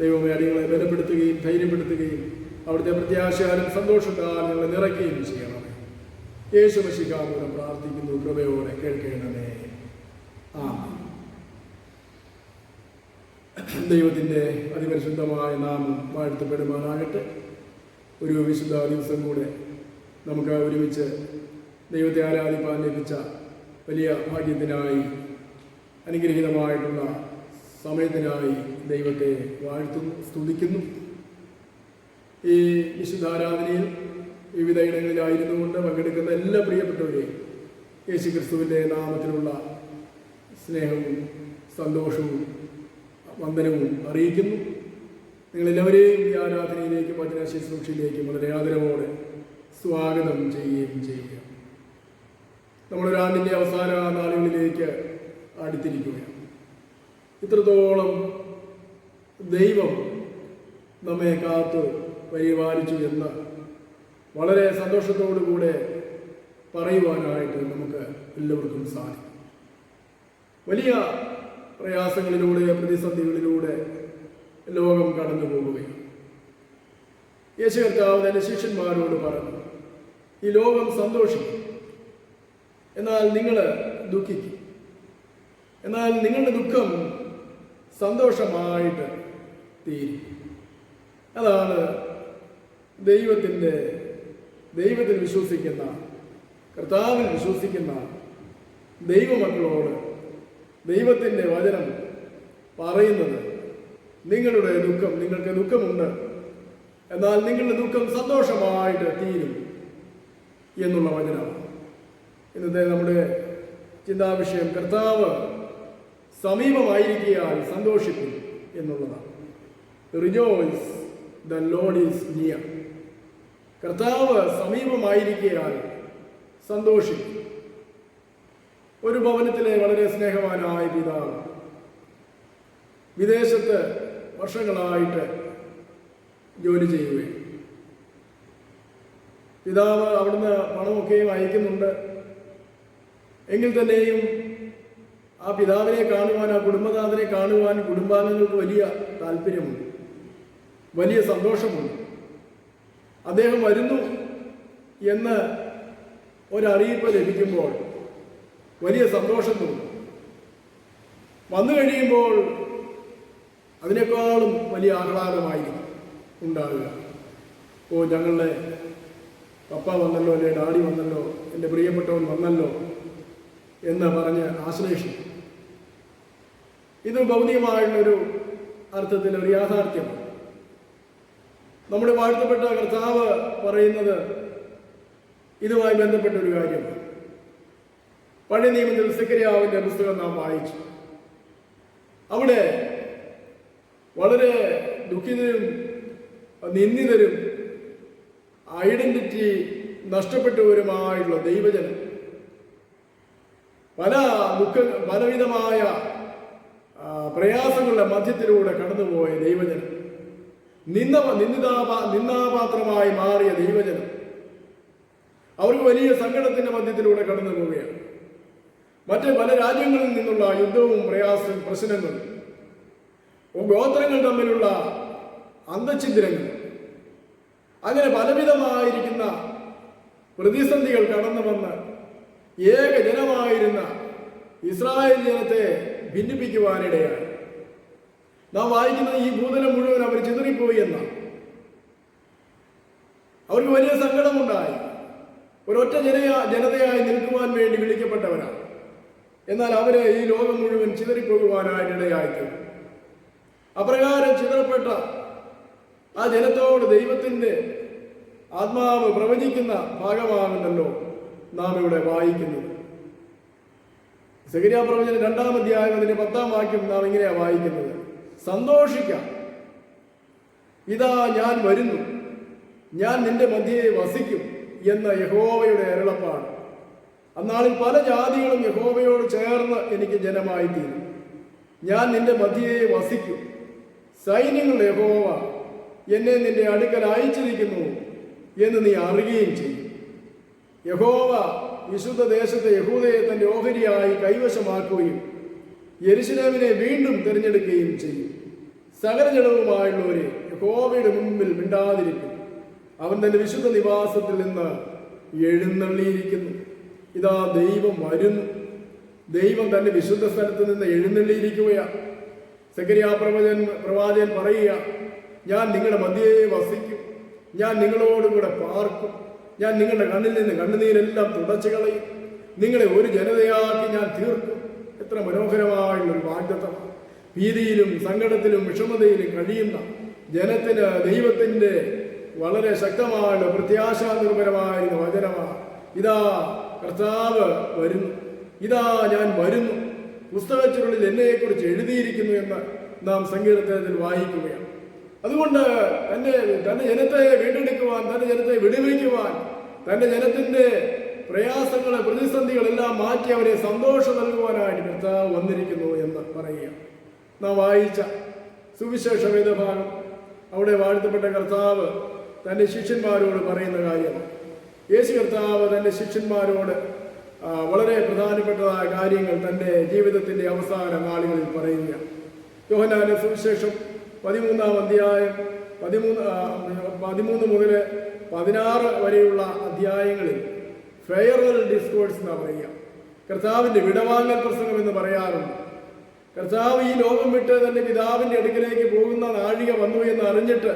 ദൈവമേ അടികളെ ബലപ്പെടുത്തുകയും ധൈര്യപ്പെടുത്തുകയും അവിടുത്തെ പ്രത്യാശയാലും സന്തോഷത്താൽ ഞങ്ങളെ നിറയ്ക്കുകയും ചെയ്യണമേ. യേശു മശിഹാമൂലം പ്രാർത്ഥിക്കുന്നു, കൃപയോടെ കേൾക്കണമേ. ആമേൻ. ദൈവത്തിൻ്റെ അതിപരിശുദ്ധമായ നാമം വാഴ്ത്തപ്പെടുമാറാകട്ടെ. ഒരു വിശുദ്ധ ദിവസം കൂടെ നമുക്ക് ഒരുമിച്ച് ദൈവത്തെ ആരാധിപ്പാൻ ലഭിച്ച വലിയ ഭാഗ്യത്തിനായി, അനുഗ്രഹീതമായിട്ടുള്ള സമയത്തിനായി ദൈവത്തെ വാഴ്ത്തുന്നു, സ്തുതിക്കുന്നു. ഈ വിശുദ്ധാരാധനയിൽ വിവിധ ഇടങ്ങളിലായിരുന്നു കൊണ്ട് പങ്കെടുക്കുന്ന എല്ലാ പ്രിയപ്പെട്ടവരെയും യേശു ക്രിസ്തുവിൻ്റെ നാമത്തിലുള്ള സ്നേഹവും സന്തോഷവും വന്ദനവും അറിയിക്കുന്നു. നിങ്ങളെല്ലാവരെയും ഈ ആരാധനയിലേക്കും വചന ശുശ്രൂഷയിലേക്കും വളരെ ആദരവോടെ സ്വാഗതം ചെയ്യുകയും ചെയ്യുക. നമ്മളൊരാണ്ടിൻ്റെ അവസാന നാളുകളിലേക്ക് അടുത്തിരിക്കുകയാണ്. ഇത്രത്തോളം ദൈവം നമ്മെ കാത്തു പരിപാലിച്ചു എന്ന് വളരെ സന്തോഷത്തോടു കൂടെ പറയുവാനായിട്ട് നമുക്ക് എല്ലാവർക്കും സാധിക്കും. വലിയ പ്രയാസങ്ങളിലൂടെ, പ്രതിസന്ധികളിലൂടെ ലോകം കടന്നു പോകുകയാണ്. യേശു കർത്താവ് തൻ്റെ ശിഷ്യന്മാരോട് പറഞ്ഞു, ഈ ലോകം സന്തോഷിക്കും, എന്നാൽ നിങ്ങൾ ദുഃഖിക്കും. എന്നാൽ നിങ്ങളുടെ ദുഃഖം സന്തോഷമായിട്ട് തീരും. അതാണ് ദൈവത്തിൽ വിശ്വസിക്കുന്ന, കർത്താവിൽ വിശ്വസിക്കുന്ന ദൈവമക്കളോട് ദൈവത്തിൻ്റെ വചനം പറയുന്നത്. നിങ്ങളുടെ ദുഃഖം, നിങ്ങൾക്ക് ദുഃഖമുണ്ട്, എന്നാൽ നിങ്ങളുടെ ദുഃഖം സന്തോഷമായിട്ട് തീരും എന്നുള്ള വചനമാണ്. ഇന്നത്തെ നമ്മുടെ ചിന്താവിഷയം കർത്താവ് സമീപമായിരിക്കാൻ സന്തോഷിക്കും എന്നുള്ളതാണ്. Rejoice, the Lord is near. കർത്താവ് സമീപമായിരിക്കാൻ സന്തോഷിക്കും. ഒരു ഭവനത്തിലെ വളരെ സ്നേഹവാനായ പിതാവ് വിദേശത്ത് വർഷങ്ങളായിട്ട് ജോലി ചെയ്യുകയാണ്. പിതാവ് അവിടുന്ന് പണമൊക്കെയും അയക്കുന്നുണ്ട്. എങ്കിൽ തന്നെയും ആ പിതാവിനെ കാണുവാൻ, ആ കുടുംബനാഥനെ കാണുവാൻ കുടുംബാംഗങ്ങൾക്ക് വലിയ താല്പര്യമുണ്ട്. വലിയ സന്തോഷമുണ്ട്. അദ്ദേഹം വരുന്നു എന്ന് ഒരറിയിപ്പ് ലഭിക്കുമ്പോൾ വലിയ സന്തോഷം തോന്നും. വന്നു കഴിയുമ്പോൾ അതിനേക്കാളും വലിയ ആഹ്ലാദമായിരിക്കും ഉണ്ടാകുക. ഓ, ഞങ്ങളുടെ പപ്പ വന്നല്ലോ, അല്ലെ ഡാഡി വന്നല്ലോ, എൻ്റെ പ്രിയപ്പെട്ടവൻ വന്നല്ലോ എന്ന് പറഞ്ഞ് ആശ്ലേഷിക്കും. ഇത് ഭൗതികമായുള്ളൊരു അർത്ഥത്തിൽ ഒരു യാഥാർത്ഥ്യമാണ്. നമ്മുടെ വാഴ്ത്തപ്പെട്ട കർത്താവ് പറയുന്നത് ഇതുമായി ബന്ധപ്പെട്ട ഒരു കാര്യമാണ്. പഴയ നിയമത്തിൽ സെഖര്യാവിന്റെ പുസ്തകം നാം വായിച്ചു. അവിടെ വളരെ ദുഃഖിതരും നിന്ദിതരും ഐഡന്റിറ്റി നഷ്ടപ്പെട്ടവരുമായുള്ള ദൈവജനം, പലവിധമായ പ്രയാസങ്ങളുടെ മധ്യത്തിലൂടെ കടന്നുപോയ ദൈവജനം, നിന്ദാപാത്രമായി മാറിയ ദൈവജനം, അവർക്ക് വലിയ സങ്കടത്തിന്റെ മധ്യത്തിലൂടെ കടന്നു പോവുകയാണ്. മറ്റ് പല രാജ്യങ്ങളിൽ നിന്നുള്ള യുദ്ധവും പ്രശ്നങ്ങളും, ഗോത്രങ്ങൾ തമ്മിലുള്ള അന്തഛിദ്രങ്ങൾ, അങ്ങനെ പലവിധമായിരിക്കുന്ന പ്രതിസന്ധികൾ കടന്നു വന്ന് ഏക ജനമായിരുന്ന ഇസ്രായേൽ ജനത്തെ ഭിന്നിപ്പിക്കുവാനിടയായി. നാം വായിക്കുന്നത് ഈ ഭൂതലം മുഴുവൻ അവർ ചിതറിപ്പോയി എന്നാണ്. അവർക്ക് വലിയ സങ്കടമുണ്ടായി. ഒരൊറ്റ ജനതയായി നിൽക്കുവാൻ വേണ്ടി വിളിക്കപ്പെട്ടവരാണ്. എന്നാൽ അവരെ ഈ ലോകം മുഴുവൻ ചിതറിപ്പോകുവാനായിട്ടിടയായിത്തീർന്നു. അപ്രകാരം ചിതറപ്പെട്ട ആ ജനത്തോട് ദൈവത്തിൻ്റെ ആത്മാവ് പ്രവചിക്കുന്ന ഭാഗമാകുന്നല്ലോ നാം ഇവിടെ വായിക്കുന്നത്. സെഖര്യാ പ്രവചനം 2-ാം അധ്യായം അതിന്റെ 10-ാം വാക്യം നാം ഇങ്ങനെയാണ് വായിക്കുന്നത്: സന്തോഷിക്കാം, ഇതാ ഞാൻ വരുന്നു, ഞാൻ നിന്റെ മധ്യയെ വസിക്കും എന്ന യഹോവയുടെ അരുളപ്പാട്. അന്നാളിൽ പല ജാതികളും യഹോവയോട് ചേർന്ന് എനിക്ക് ജനമായി തീരും. ഞാൻ നിന്റെ മധ്യയെ വസിക്കും. സൈന്യങ്ങളുടെ യഹോവ എന്നെ നിന്റെ അടുക്കൽ അയച്ചിരിക്കുന്നു എന്ന് നീ അറിയുകയും ചെയ്യും. യഹോവ വിശുദ്ധ ദേശത്തെ യഹൂദയെ തന്റെ ഓഹരിയായി കൈവശമാക്കുകയും യെരുശലേമിനെ വീണ്ടും തിരഞ്ഞെടുക്കുകയും ചെയ്യും. സകല ജനവുമായുള്ളവരെ യഹോവയുടെ മുമ്പിൽ മിണ്ടാതിരിക്കും. അവൻ തന്റെ വിശുദ്ധ നിവാസത്തിൽ നിന്ന് എഴുന്നള്ളിയിരിക്കുന്നു. ഇതാ ദൈവം വരുന്നു. ദൈവം തന്റെ വിശുദ്ധ സ്ഥലത്ത് നിന്ന് എഴുന്നള്ളിയിരിക്കുകയാണ്. സെഖര്യാ പ്രവാചകൻ പറയുക: ഞാൻ നിങ്ങളുടെ മധ്യയെ വസിക്കും, ഞാൻ നിങ്ങളോടുകൂടെ പാർക്കും, ഞാൻ നിങ്ങളുടെ കണ്ണിൽ നിന്ന് കണ്ണുനീരെല്ലാം തുടച്ചു കളയും, നിങ്ങളെ ഒരു ജനതയാക്കി ഞാൻ തീർക്കും. എത്ര മനോഹരമായുള്ളൊരു വാഗ്ദത്തമാണ്. ഭീതിയിലും സങ്കടത്തിലും വിഷമതയിലും കഴിയുന്ന ജനത്തിന് ദൈവത്തിൻ്റെ വളരെ ശക്തമായ പ്രത്യാശാനിർഭരമായിരുന്ന വചനമാണ്. ഇതാ കർത്താവ് വരുന്നു, ഇതാ ഞാൻ വരുന്നു, പുസ്തകച്ചുരുളിൽ എന്നെക്കുറിച്ച് എഴുതിയിരിക്കുന്നു എന്ന് നാം സങ്കീർത്തനത്തിൽ വായിക്കുകയാണ്. അതുകൊണ്ട് തന്റെ ജനത്തെ വീണ്ടെടുക്കുവാൻ, തന്റെ ജനത്തെ വിടുവിക്കുവാൻ, തന്റെ ജനത്തിന്റെ പ്രയാസങ്ങളെ പ്രതിസന്ധികളെല്ലാം മാറ്റി അവരെ സന്തോഷം നൽകുവാനായിട്ട് കർത്താവ് വന്നിരിക്കുന്നു എന്ന് പറയുക. നാം വായിച്ച സുവിശേഷ വേദഭാഗം അവിടെ വാഴ്ത്തപ്പെട്ട കർത്താവ് തന്റെ ശിഷ്യന്മാരോട് പറയുന്ന കാര്യമാണ്. യേശു കർത്താവ് തന്റെ ശിഷ്യന്മാരോട് വളരെ പ്രധാനപ്പെട്ടതായ കാര്യങ്ങൾ തന്റെ ജീവിതത്തിന്റെ അവസാന നാളുകളിൽ പറയുകയാണ്. യോഹന്നാന്റെ സുവിശേഷം 13-ാം അധ്യായം 13 മുതൽ 16 വരെയുള്ള അധ്യായങ്ങളിൽ ഫെയർവെൽ ഡിസ്കോഴ്സ് എന്നാ പറയുക. കർത്താവിന്റെ വിടവാങ്ങൽ പ്രസംഗം എന്ന് പറയാറുണ്ട്. കർത്താവ് ഈ ലോകം വിട്ട് തന്റെ പിതാവിന്റെ അടുക്കലേക്ക് പോകുന്ന നാഴിക വന്നു എന്ന് അറിഞ്ഞിട്ട്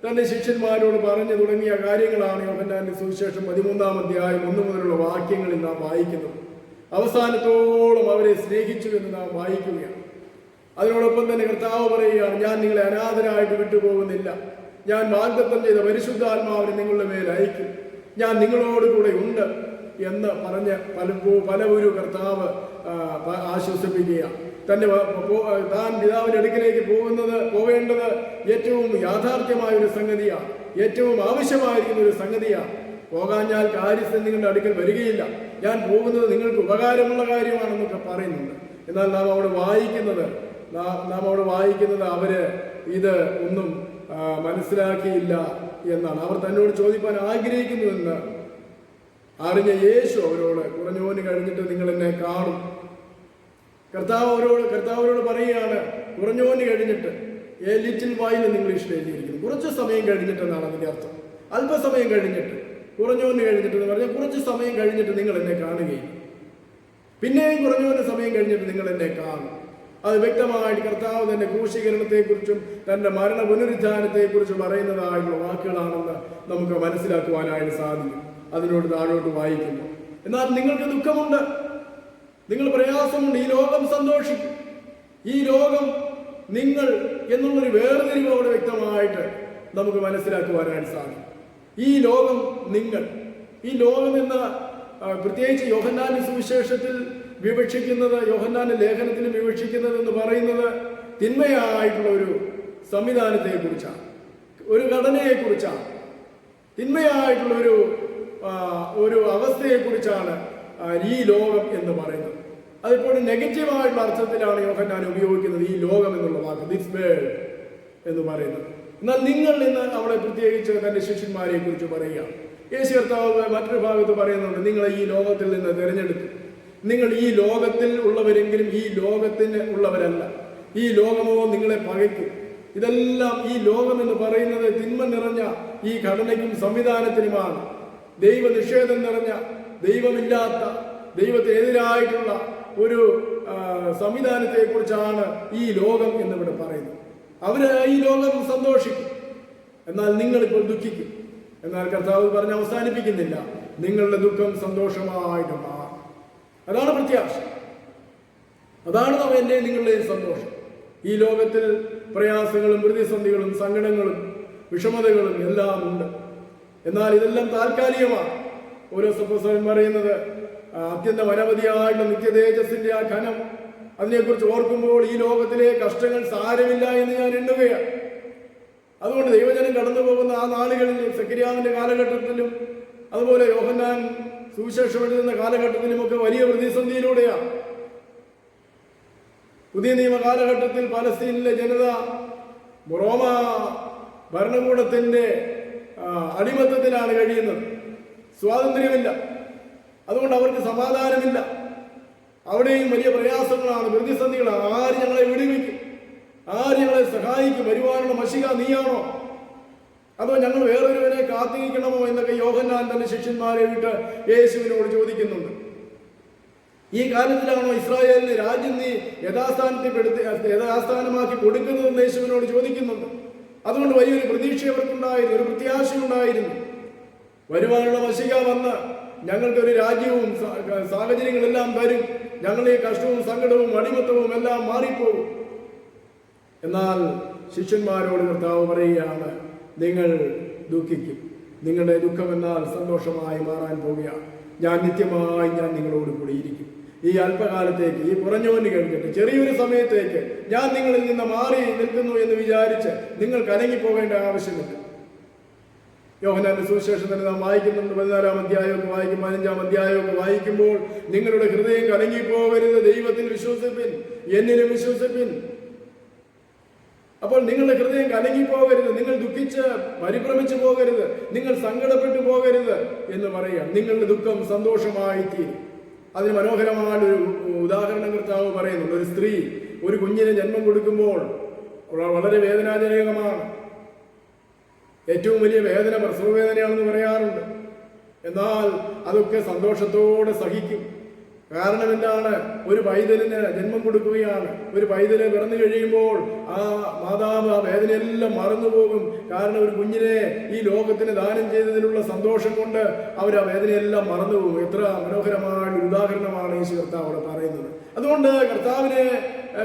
തന്റെ ശിഷ്യന്മാരോട് പറഞ്ഞു തുടങ്ങിയ കാര്യങ്ങളാണ് യോഹന്നാന്റെ സുവിശേഷം 13-ാം അധ്യായം 1 മുതലുള്ള വാക്യങ്ങളിൽ നാം വായിക്കുന്നത്. അവസാനത്തോളം അവരെ സ്നേഹിച്ചു എന്ന് നാം വായിക്കുകയാണ്. അതിനോടൊപ്പം തന്നെ കർത്താവ് പറയുകയാണ്: ഞാൻ നിങ്ങളെ അനാഥരായിട്ട് വിട്ടുപോകുന്നില്ല, ഞാൻ വാഗ്ദത്തം ചെയ്ത പരിശുദ്ധാത്മാവിനെ നിങ്ങളുടെ മേൽ അയക്കും, ഞാൻ നിങ്ങളോട് കൂടെ ഉണ്ട് എന്ന് പറഞ്ഞ് പലവരും കർത്താവ് ആശ്വസിപ്പിക്കുകയാണ്. താൻ പിതാവിന്റെ അടുക്കിലേക്ക് പോകേണ്ടത് ഏറ്റവും യാഥാർത്ഥ്യമായ ഒരു സംഗതിയാണ്, ഏറ്റവും ആവശ്യമായിരിക്കുന്ന ഒരു സംഗതിയാണ്. പോകാഞ്ഞാൽ കാര്യസ്ഥൻ നിങ്ങളുടെ അടുക്കൽ വരികയില്ല, ഞാൻ പോകുന്നത് നിങ്ങൾക്ക് ഉപകാരമുള്ള കാര്യമാണെന്നൊക്കെ പറയുന്നുണ്ട്. എന്നാൽ നാം അവിടെ വായിക്കുന്നത് അവര് ഇത് ഒന്നും മനസ്സിലാക്കിയില്ല എന്നാണ്. അവർ തന്നോട് ചോദിപ്പാൻ ആഗ്രഹിക്കുന്നുവെന്ന് അറിഞ്ഞ യേശു അവരോട്: കുറഞ്ഞോന് കഴിഞ്ഞിട്ട് നിങ്ങൾ എന്നെ കാണും. കർത്താവരോട് പറയുകയാണ്: കുറഞ്ഞോന് കഴിഞ്ഞിട്ട് എ ലിറ്റിൽ വൈൽ എന്ന് ഇംഗ്ലീഷിൽ എഴുതിയിരിക്കുന്നു. കുറച്ച് സമയം കഴിഞ്ഞിട്ടെന്നാണ് അതിൻ്റെ അർത്ഥം. അല്പസമയം കഴിഞ്ഞിട്ട്, കുറഞ്ഞോന്ന് കഴിഞ്ഞിട്ട് എന്ന് പറഞ്ഞാൽ കുറച്ച് സമയം കഴിഞ്ഞിട്ട് നിങ്ങൾ എന്നെ കാണുകയും പിന്നെയും കുറഞ്ഞോന്ന് സമയം കഴിഞ്ഞിട്ട് നിങ്ങൾ എന്നെ കാണും. അത് വ്യക്തമായിട്ട് കർത്താവ് തന്റെ ക്രൂശീകരണത്തെക്കുറിച്ചും തന്റെ മരണ പുനരുദ്ധാനത്തെക്കുറിച്ചും പറയുന്നതായിട്ടുള്ള വാക്കുകളാണെന്ന് നമുക്ക് മനസ്സിലാക്കുവാനായിട്ട് സാധിക്കും അതിനോട് താഴോട്ട് വായിക്കുന്നു. എന്നാൽ നിങ്ങൾക്ക് ദുഃഖമുണ്ട്, നിങ്ങൾ പ്രയാസമുണ്ട്, ഈ ലോകം സന്തോഷിക്കും. ഈ ലോകം നിങ്ങൾ എന്നുള്ളൊരു വേർതിരിവ് അവിടെ വ്യക്തമായിട്ട് നമുക്ക് മനസ്സിലാക്കുവാനായിട്ട് സാധിക്കും. ഈ ലോകം നിങ്ങൾ, ഈ ലോകം എന്ന പ്രത്യേകിച്ച് യോഹന്നാന്റെ സുവിശേഷത്തിൽ വിവക്ഷിക്കുന്നത്, യോഹന്നാന്റെ ലേഖനത്തിൽ വിവക്ഷിക്കുന്നത് എന്ന് പറയുന്നത് തിന്മയായിട്ടുള്ള ഒരു സംവിധാനത്തെക്കുറിച്ചാണ്, ഒരു ഘടനയെക്കുറിച്ചാണ്, തിന്മയായിട്ടുള്ള ഒരു അവസ്ഥയെക്കുറിച്ചാണ് ഈ ലോകം എന്ന് പറയുന്നത്. അതിപ്പോൾ നെഗറ്റീവായിട്ടുള്ള അർത്ഥത്തിലാണ് യോഹന്നാൻ ഉപയോഗിക്കുന്നത് ഈ ലോകം എന്നുള്ള വാക്ക്, ദിസ് വേൾഡ് എന്ന് പറയുന്നത്. എന്നാൽ നിങ്ങൾ എന്ന് അവിടെ പ്രത്യേകിച്ച് തന്റെ ശിഷ്യന്മാരെ കുറിച്ച് പറയുകയാണ്. യേശു കർത്താവ് മറ്റൊരു ഭാഗത്ത് പറയുന്നുണ്ട്, നിങ്ങളെ ഈ ലോകത്തിൽ നിന്ന് തിരഞ്ഞെടുത്തു. നിങ്ങൾ ഈ ലോകത്തിൽ ഉള്ളവരെങ്കിലും ഈ ലോകത്തിന് ഉള്ളവരല്ല. ഈ ലോകമോ നിങ്ങളെ പകയ്ക്കും. ഇതെല്ലാം ഈ ലോകം എന്ന് പറയുന്നത് തിന്മ നിറഞ്ഞ ഈ ഘടനയ്ക്കും സംവിധാനത്തിനുമാണ്. ദൈവനിഷേധം നിറഞ്ഞ, ദൈവമില്ലാത്ത, ദൈവത്തിനെതിരായിട്ടുള്ള ഒരു സംവിധാനത്തെക്കുറിച്ചാണ് ഈ ലോകം എന്നിവിടെ പറയുന്നത്. അവര് ഈ ലോകം സന്തോഷിക്കും, എന്നാൽ നിങ്ങളിപ്പോൾ ദുഃഖിക്കും. എന്നാൽ കർത്താവ് പറഞ്ഞ് അവസാനിപ്പിക്കുന്നില്ല, നിങ്ങളുടെ ദുഃഖം സന്തോഷമായിട്ട് മാറും. അതാണ് പ്രത്യാശ, അതാണ് എൻ്റെ നിങ്ങളുടെ സന്തോഷം. ഈ ലോകത്തിൽ പ്രയാസങ്ങളും പ്രതിസന്ധികളും സങ്കടങ്ങളും വിഷമതകളും എല്ലാം ഉണ്ട്. എന്നാൽ ഇതെല്ലാം താൽക്കാലികമാണ്. ഓരോ സപ്പോസൻ പറയുന്നത് അത്യന്തം അനവധിയായിട്ടുള്ള നിത്യതേജസ്സിന്റെ ആ ഘനം, അതിനെക്കുറിച്ച് ഓർക്കുമ്പോൾ ഈ ലോകത്തിലെ കഷ്ടങ്ങൾ സാരമില്ല എന്ന് ഞാൻ എണ്ണുകയാണ്. അതുകൊണ്ട് ദൈവജനം കടന്നു പോകുന്ന ആ നാളുകളിൽ, സെക്കരിയാവിന്റെ കാലഘട്ടത്തിലും അതുപോലെ യോഹന്നാൻ സുവിശേഷം എഴുതുന്ന കാലഘട്ടത്തിലുമൊക്കെ വലിയ പ്രതിസന്ധിയിലൂടെയാണ്. പുതിയ നിയമ കാലഘട്ടത്തിൽ പലസ്തീനിലെ ജനത റോമ ഭരണകൂടത്തിന്റെ അടിമത്തത്തിലാണ് കഴിയുന്നത്. സ്വാതന്ത്ര്യമില്ല, അതുകൊണ്ട് അവർക്ക് സമാധാനമില്ല. അവിടെയും വലിയ പ്രയാസങ്ങളാണ്, പ്രതിസന്ധികളാണ്. ആര് ഞങ്ങളെ വിടുവിക്കും? ആര് ഞങ്ങളെ സഹായിക്കും? വരുവാനുള്ള മഷിക നീയാണോ, അതോ ഞങ്ങൾ വേറൊരുവനെ കാത്തിരിക്കണമോ എന്നൊക്കെ യോഹന്നാൻ തന്റെ ശിഷ്യന്മാരെ വിട്ട് യേശുവിനോട് ചോദിക്കുന്നുണ്ട്. ഈ കാലത്തിലാണോ ഇസ്രായേലിന് രാജ്യം നീ യഥാസ്ഥാനമാക്കി കൊടുക്കുന്നതെന്ന് യേശുവിനോട് ചോദിക്കുന്നുണ്ട്. അതുകൊണ്ട് വലിയൊരു പ്രതീക്ഷ അവർക്കുണ്ടായിരുന്നു, ഒരു പ്രത്യാശയുണ്ടായിരുന്നു. വരുവാനുള്ള മഷിക വന്ന് ഞങ്ങൾക്കൊരു രാജ്യവും സാഹചര്യങ്ങളെല്ലാം തരും, ഞങ്ങളെ കഷ്ടവും സങ്കടവും അടിമത്തവും എല്ലാം മാറിപ്പോകും. എന്നാൽ ശിഷ്യന്മാരോട് കർത്താവ് പറയുകയാണ്, നിങ്ങൾ ദുഃഖിക്കും, നിങ്ങളുടെ ദുഃഖം എന്നാൽ സന്തോഷമായി മാറാൻ പോവുകയാണ്. ഞാൻ നിത്യമായി ഞാൻ നിങ്ങളോട് കൂടിയിരിക്കും. ഈ അല്പകാലത്തേക്ക്, ഈ കുറഞ്ഞോന് കഴിഞ്ഞിട്ട് ചെറിയൊരു സമയത്തേക്ക് ഞാൻ നിങ്ങളിൽ നിന്ന് മാറി നിൽക്കുന്നു എന്ന് വിചാരിച്ച് നിങ്ങൾ കലങ്ങിപ്പോകേണ്ട ആവശ്യമില്ല. യോഹന്നാന്റെ സുവിശേഷം തന്നെ നാം വായിക്കുന്നുണ്ട്. 14-ാം അധ്യായമൊക്കെ വായിക്കും, 15-ാം അധ്യായമൊക്കെ വായിക്കുമ്പോൾ നിങ്ങളുടെ ഹൃദയം കലങ്ങിപ്പോകരുത്, ദൈവത്തിൽ വിശ്വസിപ്പിൻ, എന്നിലും വിശ്വസിപ്പിൻ. അപ്പോൾ നിങ്ങളുടെ ഹൃദയം കലങ്ങിപ്പോകരുത്, നിങ്ങൾ ദുഃഖിച്ച് പരിഭ്രമിച്ചു പോകരുത്, നിങ്ങൾ സങ്കടപ്പെട്ടു പോകരുത് എന്ന് പറയാം. നിങ്ങളുടെ ദുഃഖം സന്തോഷമായി തീരും. അതിന് മനോഹരമായൊരു ഉദാഹരണം കർത്താവ് പറയുന്നുണ്ട്. ഒരു സ്ത്രീ ഒരു കുഞ്ഞിന് ജന്മം കൊടുക്കുമ്പോൾ വളരെ വേദനാജനകമാണ്. ഏറ്റവും വലിയ വേദന പ്രസവവേദനയാണെന്ന് പറയാറുണ്ട്. എന്നാൽ അതൊക്കെ സന്തോഷത്തോടെ സഹിക്കും. കാരണം എന്താണ്? ഒരു പൈതലിന് ജന്മം കൊടുക്കുകയാണ്. ഒരു പൈതല് പിറന്നു കഴിയുമ്പോൾ ആ മാതാവ് ആ വേദനയെല്ലാം മറന്നുപോകും. കാരണം ഒരു കുഞ്ഞിനെ ഈ ലോകത്തിന് ദാനം ചെയ്തതിലുള്ള സന്തോഷം കൊണ്ട് അവർ ആ വേദനയെല്ലാം മറന്നുപോകും. എത്ര മനോഹരമായ ഒരു ഉദാഹരണമാണ് യേശു കർത്താവ് അവിടെ പറയുന്നത്. അതുകൊണ്ട് കർത്താവിനെ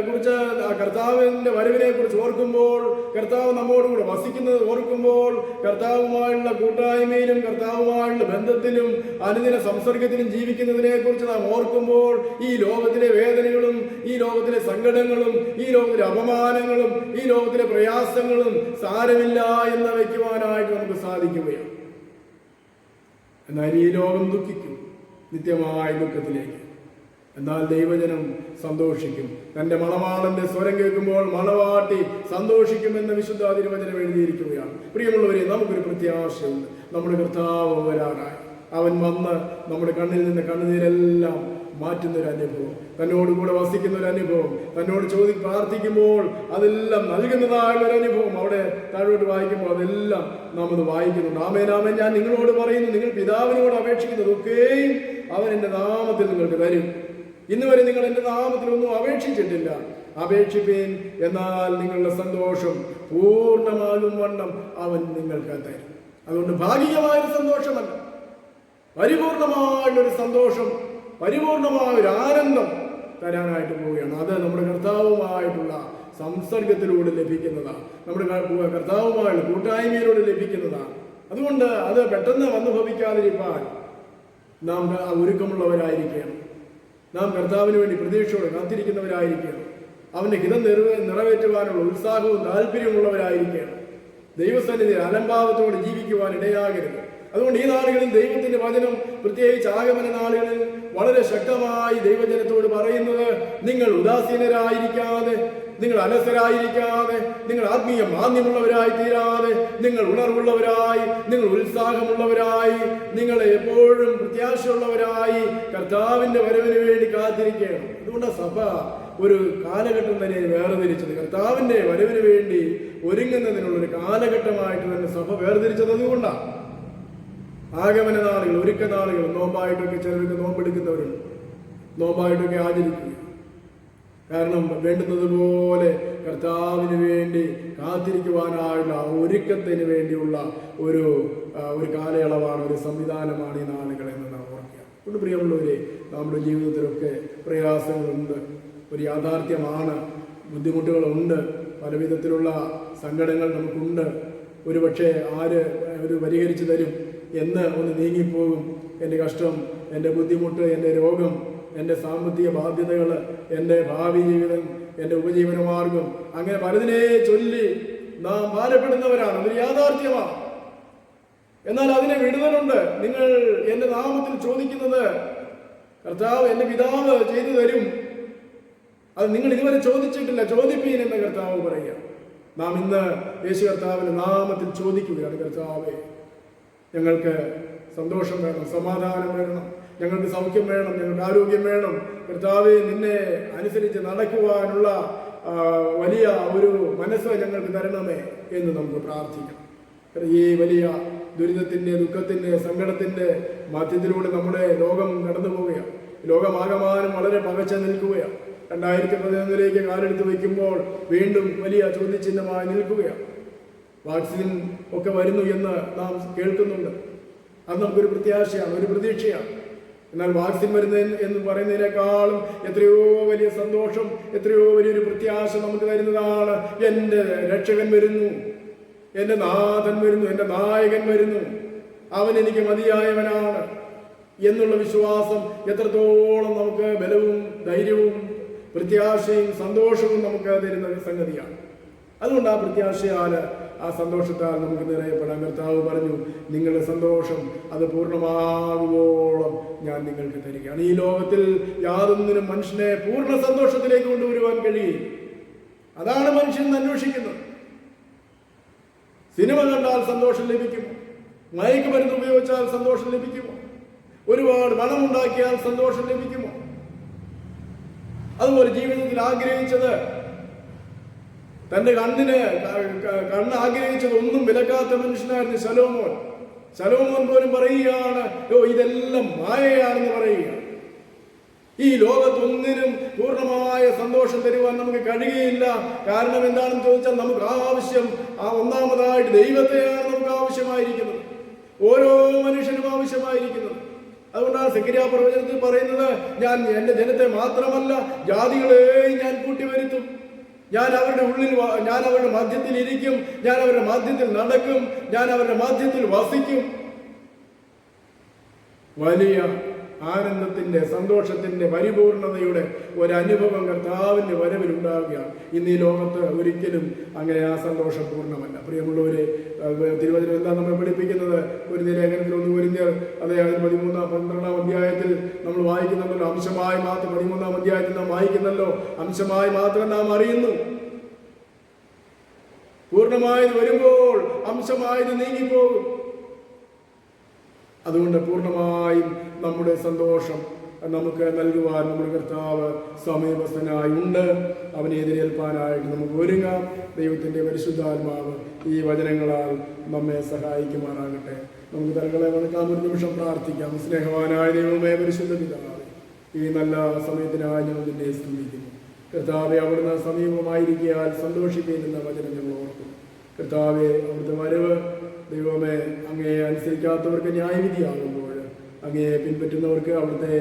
കുറിച്ച്, കർത്താവിന്റെ വരവിനെ കുറിച്ച് ഓർക്കുമ്പോൾ, കർത്താവ് നമ്മോടുകൂടെ വസിക്കുന്നത് ഓർക്കുമ്പോൾ, കർത്താവുമായുള്ള കൂട്ടായ്മയിലും കർത്താവുമായുള്ള ബന്ധത്തിലും അനുദിന സംസർഗത്തിലും ജീവിക്കുന്നതിനെ കുറിച്ച് നാം ഓർക്കുമ്പോൾ ഈ ലോകത്തിലെ വേദനകളും ഈ ലോകത്തിലെ സങ്കടങ്ങളും ഈ ലോകത്തിലെ അപമാനങ്ങളും ഈ ലോകത്തിലെ പ്രയാസങ്ങളും സാരമില്ല എന്ന് വയ്ക്കുവാനായിട്ട് നമുക്ക് സാധിക്കുകയാണ്. എന്നാൽ ഈ ലോകം ദുഃഖിക്കും, നിത്യമായ ദുഃഖത്തിലേക്ക്. എന്നാൽ ദൈവജനം സന്തോഷിക്കും. തന്റെ മണവാളന്റെ സ്വരം കേൾക്കുമ്പോൾ മണവാട്ടി സന്തോഷിക്കുമെന്ന് വിശുദ്ധ തിരുവചനം എഴുതിയിരിക്കുകയാണ്. പ്രിയമുള്ളവരെ, നമുക്കൊരു പ്രത്യാശയുണ്ട്. നമ്മുടെ കർത്താവ് വരാനായി. അവൻ വന്ന് നമ്മുടെ കണ്ണിൽ നിന്ന് കണ്ണുനീരെല്ലാം മാറ്റുന്ന ഒരു അനുഭവം, തന്നോട് കൂടെ വസിക്കുന്ന ഒരു അനുഭവം, തന്നോട് പ്രാർത്ഥിക്കുമ്പോൾ അതെല്ലാം നൽകുന്നതായുള്ള ഒരു അനുഭവം. അവിടെ താഴോട്ട് വായിക്കുമ്പോൾ അതെല്ലാം നാം അത് വായിക്കുന്നുണ്ട്. ആമേൻ ആമേൻ, ഞാൻ നിങ്ങളോട് പറയുന്നു, നിങ്ങൾ പിതാവിനോട് അപേക്ഷിക്കുന്നതൊക്കെയും അവൻ എൻ്റെ നാമത്തിൽ നിങ്ങൾക്ക് തരും. ഇന്ന് വരെ നിങ്ങൾ എൻ്റെ നാമത്തിലൊന്നും അപേക്ഷിച്ചിട്ടില്ല. അപേക്ഷിപ്പീൻ, എന്നാൽ നിങ്ങളുടെ സന്തോഷം പൂർണ്ണമാകും വണ്ണം അവൻ നിങ്ങൾക്ക് തരും. അതുകൊണ്ട് ഭാഗികമായൊരു സന്തോഷമല്ല, പരിപൂർണമായുള്ളൊരു സന്തോഷം, പരിപൂർണമായൊരു ആനന്ദം തരാനായിട്ട് പോവുകയാണ്. അത് നമ്മുടെ കർത്താവുമായിട്ടുള്ള സംസർഗത്തിലൂടെ ലഭിക്കുന്നതാണ്, നമ്മുടെ കർത്താവുമായുള്ള കൂട്ടായ്മയിലൂടെ ലഭിക്കുന്നതാണ്. അതുകൊണ്ട് അത് പെട്ടെന്ന് വന്നു ഭവിക്കാതിരിക്കാൻ നാം ഒരുക്കമുള്ളവരായിരിക്കണം. നാം കർത്താവിന് വേണ്ടി പ്രതീക്ഷയോടെ കാത്തിരിക്കുന്നവരായിരിക്കണം. അവൻ്റെ ഹിതം നിറവേറ്റുവാനുള്ള ഉത്സാഹവും താല്പര്യമുള്ളവരായിരിക്കണം. ദൈവസന്നിധി അലംഭാവത്തോടെ ജീവിക്കുവാൻ ഇടയാകരുത്. അതുകൊണ്ട് ഈ നാളുകളിൽ ദൈവത്തിന്റെ വചനം, പ്രത്യേകിച്ച് ആഗമന നാളുകളിൽ വളരെ ശക്തമായി ദൈവജനത്തോട് പറയുന്നത്, നിങ്ങൾ ഉദാസീനരായിരിക്കാതെ, നിങ്ങൾ അലസരായിരിക്കാതെ, നിങ്ങൾ ആത്മീയ മാന്യമുള്ളവരായി തീരാതെ, നിങ്ങൾ ഉണർവുള്ളവരായി, നിങ്ങൾ ഉത്സാഹമുള്ളവരായി, നിങ്ങൾ എപ്പോഴും പ്രത്യാശയുള്ളവരായി കർത്താവിന്റെ വരവിന് വേണ്ടി കാത്തിരിക്കണം. അതുകൊണ്ട് സഭ ഒരു കാലഘട്ടം തന്നെ വേർതിരിച്ചത്, കർത്താവിന്റെ വരവിന് വേണ്ടി ഒരുങ്ങുന്നതിനുള്ളൊരു കാലഘട്ടമായിട്ട് തന്നെ സഭ വേർതിരിച്ചത് അതുകൊണ്ടാണ്. ആഗമന നാളുകൾ, ഒരുക്ക നാളുകൾ, നോമ്പായിട്ടൊക്കെ ചിലർക്ക് നോമ്പെടുക്കുന്നവരുണ്ട്, നോമ്പായിട്ടൊക്കെ ആചരിക്കുക. കാരണം വേണ്ടുന്നത് പോലെ കർത്താവിന് വേണ്ടി കാത്തിരിക്കുവാനായുള്ള ഒരുക്കത്തിന് വേണ്ടിയുള്ള ഒരു കാലയളവാണ്, ഒരു സംവിധാനമാണ് ഈ നാളുകൾ എന്ന് നാം ഓർക്കുക. അതുകൊണ്ട് പ്രിയമുള്ളവരെ, നമ്മുടെ ജീവിതത്തിലൊക്കെ പ്രയാസങ്ങളുണ്ട്, ഒരു യാഥാർത്ഥ്യമാണ്, ബുദ്ധിമുട്ടുകളുണ്ട്, പലവിധത്തിലുള്ള സങ്കടങ്ങൾ നമുക്കുണ്ട്. ഒരുപക്ഷെ ആര് പരിഹരിച്ചു തരും എന്ന് ഒന്ന് നീങ്ങിപ്പോകും. എൻ്റെ കഷ്ടം, എൻ്റെ ബുദ്ധിമുട്ട്, എൻ്റെ രോഗം, എൻ്റെ സാമ്പത്തിക ബാധ്യതകൾ, എൻ്റെ ഭാവി ജീവിതം, എൻ്റെ ഉപജീവനമാർഗം, അങ്ങനെ പലതിനെ ചൊല്ലി നാം ഭാരപ്പെടുന്നവരാണ്. അതൊരു യാഥാർത്ഥ്യമാണ്. എന്നാൽ അതിനെ വിടുതലുണ്ട്. നിങ്ങൾ എൻ്റെ നാമത്തിൽ ചോദിക്കുന്നത് കർത്താവ്, എൻ്റെ പിതാവ് ചെയ്തു തരും. അത് നിങ്ങൾ ഇതുവരെ ചോദിച്ചിട്ടില്ല, ചോദിപ്പീൻ എന്ന് കർത്താവ് പറയുക. നാം ഇന്ന് യേശു കർത്താവിന്റെ നാമത്തിൽ ചോദിക്കുകയാണ്, കർത്താവേ, ഞങ്ങൾക്ക് സന്തോഷം വേണം, സമാധാനം വേണം, ഞങ്ങൾക്ക് സൗഖ്യം വേണം, ഞങ്ങൾക്ക് ആരോഗ്യം വേണം. കർത്താവേ, നിന്നെ അനുസരിച്ച് നടക്കുവാനുള്ള വലിയ ഒരു മനസ്സ് ഞങ്ങൾക്ക് തരണമേ എന്ന് നമുക്ക് പ്രാർത്ഥിക്കാം. ഈ വലിയ ദുരിതത്തിൻ്റെ, ദുഃഖത്തിൻ്റെ, സങ്കടത്തിൻ്റെ മധ്യത്തിലൂടെ നമ്മുടെ ലോകം കടന്നു പോവുകയാണ്. ലോകമാകമാനം വളരെ പകച്ചു നിൽക്കുകയാണ്. 2011 കാലെടുത്ത് വയ്ക്കുമ്പോൾ വീണ്ടും വലിയ ചോദ്യചിഹ്നമായി നിൽക്കുകയാണ്. വാക്സിൻ ഒക്കെ വരുന്നു എന്ന് നാം കേൾക്കുന്നുണ്ട്. അത് നമുക്കൊരു പ്രത്യാശയാണ്, ഒരു പ്രതീക്ഷയാണ്. എന്നാൽ വാക്സിൻ വരുന്നതിന് എന്ന് പറയുന്നതിനേക്കാളും എത്രയോ വലിയ സന്തോഷം, എത്രയോ വലിയൊരു പ്രത്യാശ നമുക്ക് തരുന്നതാണ്, എൻ്റെ രക്ഷകൻ വരുന്നു, എൻ്റെ നാഥൻ വരുന്നു, എൻ്റെ നായകൻ വരുന്നു, അവൻ എനിക്ക് മതിയായവനാണ് എന്നുള്ള വിശ്വാസം എത്രത്തോളം നമുക്ക് ബലവും ധൈര്യവും പ്രത്യാശയും സന്തോഷവും നമുക്ക് തരുന്ന സംഗതിയാണ്. അതുകൊണ്ട് ആ പ്രത്യാശയാൽ, ആ സന്തോഷത്താൽ നമുക്ക് നിറയപ്പെടാൻ കർത്താവ് പറഞ്ഞു, നിങ്ങളുടെ സന്തോഷം അത് പൂർണ്ണമാകുവോളം ഞാൻ നിങ്ങൾക്ക് തരികയാണ്. ഈ ലോകത്തിൽ യാതൊന്നിനും മനുഷ്യനെ പൂർണ്ണ സന്തോഷത്തിലേക്ക് കൊണ്ടുവരുവാൻ കഴിയും. അതാണ് മനുഷ്യൻ അന്വേഷിക്കുന്നത്. സിനിമ കണ്ടാൽ സന്തോഷം ലഭിക്കുമോ? മയക്കുമരുന്ന് ഉപയോഗിച്ചാൽ സന്തോഷം ലഭിക്കുമോ? ഒരുപാട് പണമുണ്ടാക്കിയാൽ സന്തോഷം ലഭിക്കുമോ? അതുപോലെ ജീവിതത്തിൽ ആഗ്രഹിച്ചത്, തന്റെ കണ്ണ് ആഗ്രഹിച്ചത് ഒന്നും വിലക്കാത്ത മനുഷ്യനായിരുന്നു ശലോമോൻ. ശലോമോൻ പോലും പറയുകയാണ്, ഇതെല്ലാം മായയാണെന്ന് പറയുക. ഈ ലോകത്തൊന്നിനും പൂർണ്ണമായ സന്തോഷം തരുവാൻ നമുക്ക് കഴിയുകയില്ല. കാരണം എന്താണെന്ന് ചോദിച്ചാൽ, നമുക്ക് ആവശ്യം ഒന്നാമതായിട്ട് ദൈവത്തെയാണ് നമുക്ക് ആവശ്യമായിരിക്കുന്നത്, ഓരോ മനുഷ്യനും ആവശ്യമായിരിക്കുന്നത്. അതുകൊണ്ടാണ് സെഖര്യാ പ്രവചനത്തിൽ പറയുന്നത്, ഞാൻ എൻ്റെ ജനത്തെ മാത്രമല്ല ജാതികളെയും ഞാൻ കൂട്ടിവരുത്തും, ഞാൻ അവരുടെ ഉള്ളിൽ, ഞാൻ അവരുടെ മധ്യത്തിൽ ഇരിക്കും, ഞാൻ അവരുടെ മധ്യത്തിൽ നടക്കും, ഞാൻ അവരുടെ മധ്യത്തിൽ വസിക്കും. വലിയ ആനന്ദത്തിന്റെ, സന്തോഷത്തിന്റെ, പരിപൂർണതയുടെ ഒരനുഭവം കർത്താവിന്റെ വരവിൽ ഉണ്ടാവുകയാണ്. ഇന്ന് ഈ ലോകത്ത് ഒരിക്കലും അങ്ങനെ ആ സന്തോഷം പൂർണ്ണമല്ല. പ്രിയമുള്ളവരെ, തിരുവചനം എന്താ നമ്മെ പഠിപ്പിക്കുന്നത്? ഒരു ലേഖനത്തിൽ 1 കൊരിന്ത്യർ 12-ാം അധ്യായത്തിൽ നമ്മൾ വായിക്കുന്നുണ്ടല്ലോ, അംശമായി മാത്രം. 13-ാം അധ്യായത്തിൽ നാം വായിക്കുന്നല്ലോ, അംശമായി മാത്രം നാം അറിയുന്നു, പൂർണ്ണമായത് വരുമ്പോൾ അംശമായത് നീങ്ങിപ്പോകും. അതുകൊണ്ട് പൂർണ്ണമായും നമ്മുടെ സന്തോഷം നമുക്ക് നൽകുവാൻ നമ്മുടെ കർത്താവ് സമീപസ്ഥനായി ഉണ്ട്. അവനെ എതിരേൽപ്പാനായിട്ട് നമുക്ക് ഒരുങ്ങാം. ദൈവത്തിൻ്റെ പരിശുദ്ധാത്മാവ് ഈ വചനങ്ങളാൽ നമ്മെ സഹായിക്കുമാറാകട്ടെ. നമുക്ക് തലങ്ങളെ വണക്കാം, ഒരു നിമിഷം പ്രാർത്ഥിക്കാം. സ്നേഹവാനായ ദൈവമേ, പരിശുദ്ധ പിതാവേ, ഈ നല്ല സമയത്തിനായി ഞങ്ങൾ നിന്നെ സ്തുതിക്കുന്നു. കർത്താവെ, അവിടുന്ന് സമീപമായിരിക്കാൻ സന്തോഷിപ്പിക്കുന്ന വചനം ഞങ്ങൾ ഓർക്കുന്നു. കർത്താവെ, അവിടുത്തെ വരവ് ദൈവമേ അങ്ങയെ അനുസരിക്കാത്തവർക്ക് ന്യായവിധിയാകുമ്പോൾ അങ്ങയെ പിൻപറ്റുന്നവർക്ക്, അവിടുത്തെ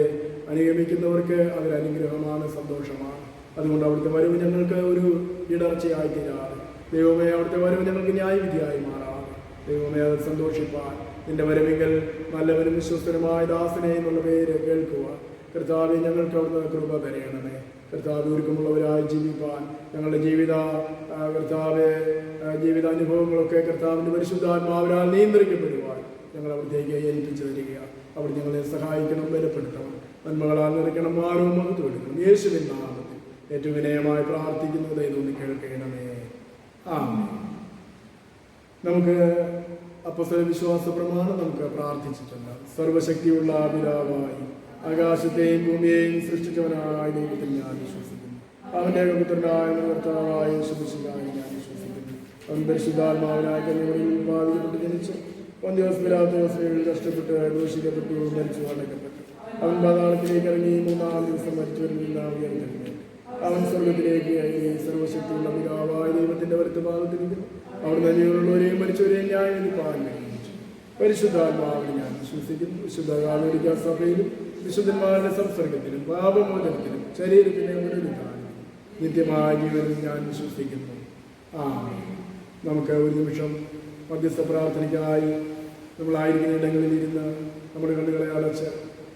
അനുഗമിക്കുന്നവർക്ക് അതൊരനുഗ്രഹമാണ്, സന്തോഷമാണ്. അതുകൊണ്ട് അവിടുത്തെ വരവ് ഞങ്ങൾക്ക് ഒരു ഇടർച്ചയായി തീരാതെ ദൈവമേ, അവിടുത്തെ വരവ് ഞങ്ങൾക്ക് ന്യായവിധിയായി മാറാതെ ദൈവമേ, അത് സന്തോഷിപ്പാൻ നിന്റെ വരവെങ്കിൽ നല്ലവരും വിശ്വസ്തനുമായ ദാസനെ എന്നുള്ള പേര് കേൾക്കുവാൻ കർത്താവെ ഞങ്ങൾക്ക് അവിടുന്ന് കൃപ തരയണമേ. കർത്താവ് ഒരുക്കമുള്ളവരായി ജീവിപ്പാൻ ഞങ്ങളുടെ ജീവിതാനുഭവങ്ങളൊക്കെ കർത്താവിൻ്റെ പരിശുദ്ധാത്മാവിനാൽ നിയന്ത്രിക്കപ്പെടുവാൻ ഞങ്ങൾ അവിടത്തേക്ക് ഏൽപ്പിച്ചു തരികയാണ്. അവിടെ ഞങ്ങളെ സഹായിക്കണം, ബലപ്പെടുത്തണം, നന്മകളാൽ നിറയ്ക്കണം, മാറും മഹത്വം. യേശുവിൻ നാമത്തിൽ ഏറ്റവും വിനയമായി പ്രാർത്ഥിക്കുന്നു. ദൈവം കേൾക്കണമേ. ആമേൻ. നമുക്ക് അപ്പോസ്തല വിശ്വാസ പ്രമാണം നമുക്ക് പ്രാർത്ഥിച്ചിട്ടുണ്ട്. സർവശക്തിയുള്ള പിതാവായി ആകാശത്തെയും ഭൂമിയെയും സൃഷ്ടിച്ചവനായ ദൈവത്തിൽ ഞാൻ വിശ്വസിക്കുന്നു. അവൻ്റെ പുത്രനായ കർത്താവായ യേശുമിശിഹായിൽ ഞാൻ വിശ്വസിക്കുന്നു. അവൻ പരിശുദ്ധാത്മാവിനായ കന്യകയിൽ ബാധിക്കപ്പെട്ട് ജനിച്ചു, പൊന്തിയോസ് പിലാത്തോസിൽ കഷ്ടപ്പെട്ട് ദൂഷിക്കപ്പെട്ടു, മരിച്ചു, അടക്കപ്പെട്ടു. അവൻ പാതാളത്തിലേക്ക് ഇറങ്ങി മൂന്നാം ദിവസം മരിച്ചവരിൽ നിന്ന് ഉയർത്തെഴുന്നേറ്റു. അവൻ സ്വർഗത്തിലേക്ക് കയറി സർവശക്തിയുള്ള പിതാവായ ദൈവത്തിന്റെ വലത്ത് ഭാഗത്തിരിക്കുന്നു. അവിടുന്ന് ജീവനുള്ളവരെയും മരിച്ചവരെയും ന്യായവിധിപ്പാൻ നിയമിച്ചു. പരിശുദ്ധാത്മാവിനെ ഞാൻ വിശ്വസിക്കുന്നു. വിശുദ്ധ കാതോലിക്ക സഭയിലും വിശുദ്ധന്മാരുടെ സംസർഗത്തിലും പാപമോചനത്തിലും ശരീരത്തിലെ പുനരുദ്ധാനത്തിലും നിത്യമായ ജീവനിൽ ഞാൻ വിശ്വസിക്കുന്നു. ആമേൻ. നമുക്ക് ഒരു നിമിഷം മധ്യസ്ഥ പ്രാർത്ഥനയ്ക്കായി നമ്മളായിരിക്കുന്ന ഇടങ്ങളിൽ ഇരുന്ന് നമ്മുടെ കണ്ണുകളെ അടച്ച്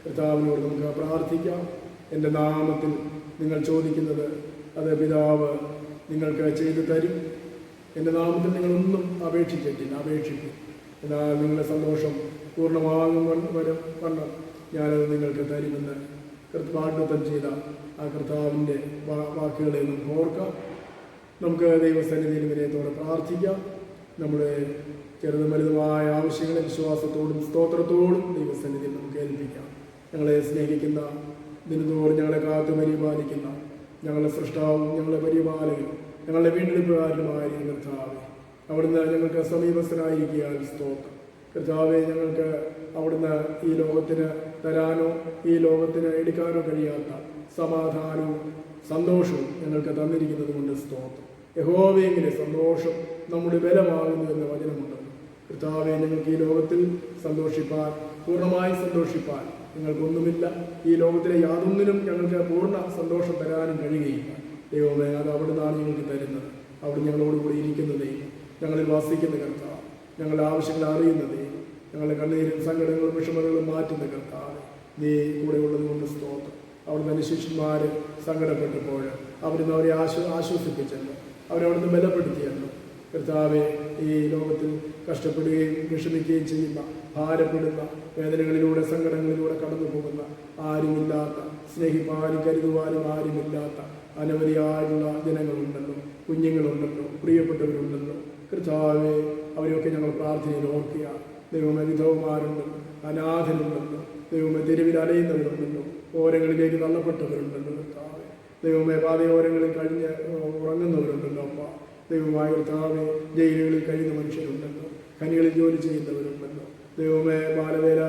കർത്താവിനോട് നമുക്ക് പ്രാർത്ഥിക്കാം. എൻ്റെ നാമത്തിൽ നിങ്ങൾ ചോദിക്കുന്നത് അത് പിതാവ് നിങ്ങൾക്ക് ചെയ്തു തരും. എൻ്റെ നാമത്തിൽ നിങ്ങളൊന്നും അപേക്ഷിച്ചിട്ടില്ല, അപേക്ഷിക്കും. എന്നാൽ നിങ്ങളുടെ സന്തോഷം പൂർണ്ണമാകും വണ്ണം ഞാനത് നിങ്ങൾക്ക് തരുമെന്ന് വാഗ്ദത്തം ചെയ്ത ആ കർത്താവിൻ്റെ വാക്കുകളെ നമുക്ക് ഓർക്കാം. നമുക്ക് ദൈവസന്നിധിയിൽ വിനയത്തോടെ പ്രാർത്ഥിക്കാം. നമ്മുടെ ചെറുതും വലുതുമായ ആവശ്യങ്ങളെ വിശ്വാസത്തോടും സ്തോത്രത്തോടും ദൈവസന്നിധിയിൽ നമുക്ക് ഏൽപ്പിക്കാം. ഞങ്ങളെ സ്നേഹിക്കുന്ന, ദിനത്തോട് ഞങ്ങളെ കാത്തു പരിപാലിക്കുന്ന ഞങ്ങളുടെ സൃഷ്ടാവും ഞങ്ങളുടെ പരിപാലകനും ഞങ്ങളുടെ വീണ്ടെടുപ്പുകാരനുമായ കർത്താവെ, അവിടുന്ന് ഞങ്ങൾക്ക് സമീപസ്ഥനായിരിക്കാൻ സ്തോത്രം. കർത്താവെ, ഞങ്ങൾക്ക് അവിടുന്ന് ഈ ലോകത്തിന് തരാനോ ഈ ലോകത്തിന് എടുക്കാനോ കഴിയാത്ത സമാധാനവും സന്തോഷവും ഞങ്ങൾക്ക് തന്നിരിക്കുന്നത് കൊണ്ട് സ്തോത്രം. യഹോവയെങ്കിലെ സന്തോഷം നമ്മുടെ ബലമാകുന്നു എന്ന വചനമുണ്ടല്ലോ. കർത്താവെ, ഞങ്ങൾക്ക് ഈ ലോകത്തിൽ സന്തോഷിപ്പാൻ, പൂർണ്ണമായി സന്തോഷിപ്പാൻ ഞങ്ങൾക്കൊന്നുമില്ല. ഈ ലോകത്തിലെ യാതൊന്നിനും ഞങ്ങൾക്ക് പൂർണ്ണ സന്തോഷം തരാനും കഴിയുകയില്ല. ദൈവമേ, അത് അവിടുന്നാണ് ഞങ്ങൾക്ക് തരുന്നത്. അവിടെ ഞങ്ങളോടുകൂടി ഇരിക്കുന്ന ദൈവം, ഞങ്ങളിൽ വസിക്കുന്ന കർത്താവ്, ഞങ്ങളുടെ ആവശ്യങ്ങൾ അറിയുന്ന ദൈവം, ഞങ്ങളുടെ കണ്ണീരും സങ്കടങ്ങളും വിഷമതകളും മാറ്റുന്ന കർത്താവ്, നീ കൂടെ ഉള്ളത് കൊണ്ട് സ്തോത്രം. അവിടുന്ന് ശിഷ്യന്മാർ സങ്കടപ്പെട്ടപ്പോൾ അവിടുന്ന് അവരെ ആശ്വസിപ്പിച്ചല്ലോ, അവരവിടുന്ന് ബലപ്പെടുത്തിയല്ലോ. കർത്താവെ, ഈ ലോകത്തിൽ കഷ്ടപ്പെടുകയും വിഷമിക്കുകയും ചെയ്യുന്ന, ഭാരപ്പെടുന്ന, വേദനകളിലൂടെ സങ്കടങ്ങളിലൂടെ കടന്നു പോകുന്ന, ആരുമില്ലാത്ത, സ്നേഹിപ്പാനും കരുതുവാനും ആരുമില്ലാത്ത അനവധിയായുള്ള ജനങ്ങളുണ്ടല്ലോ, കുഞ്ഞുങ്ങളുണ്ടല്ലോ, പ്രിയപ്പെട്ടവരുണ്ടല്ലോ. കർത്താവെ, അവരെയൊക്കെ ഞങ്ങൾ പ്രാർത്ഥനയിൽ ഓർക്കുക. ദൈവമേ, വിധവമാരുണ്ടല്ലോ, അനാഥനുണ്ടല്ലോ, ദൈവമേ, തെരുവിൽ അലയുന്നവരുണ്ടല്ലോ, ഓരങ്ങളിലേക്ക് തള്ളപ്പെട്ടവരുണ്ടല്ലോ. കർത്താവെ, ദൈവമേ, പാതയോരങ്ങളിൽ കഴിഞ്ഞ് ഉറങ്ങുന്നവരുണ്ടല്ലോ. അപ്പ ദൈവമായ കർത്താവെ, ജയിലുകളിൽ കഴിയുന്ന മനുഷ്യരുണ്ടല്ലോ, ഖനികളിൽ ജോലി ചെയ്യുന്നവരുണ്ടല്ലോ, ദൈവമേ, ബാലവേല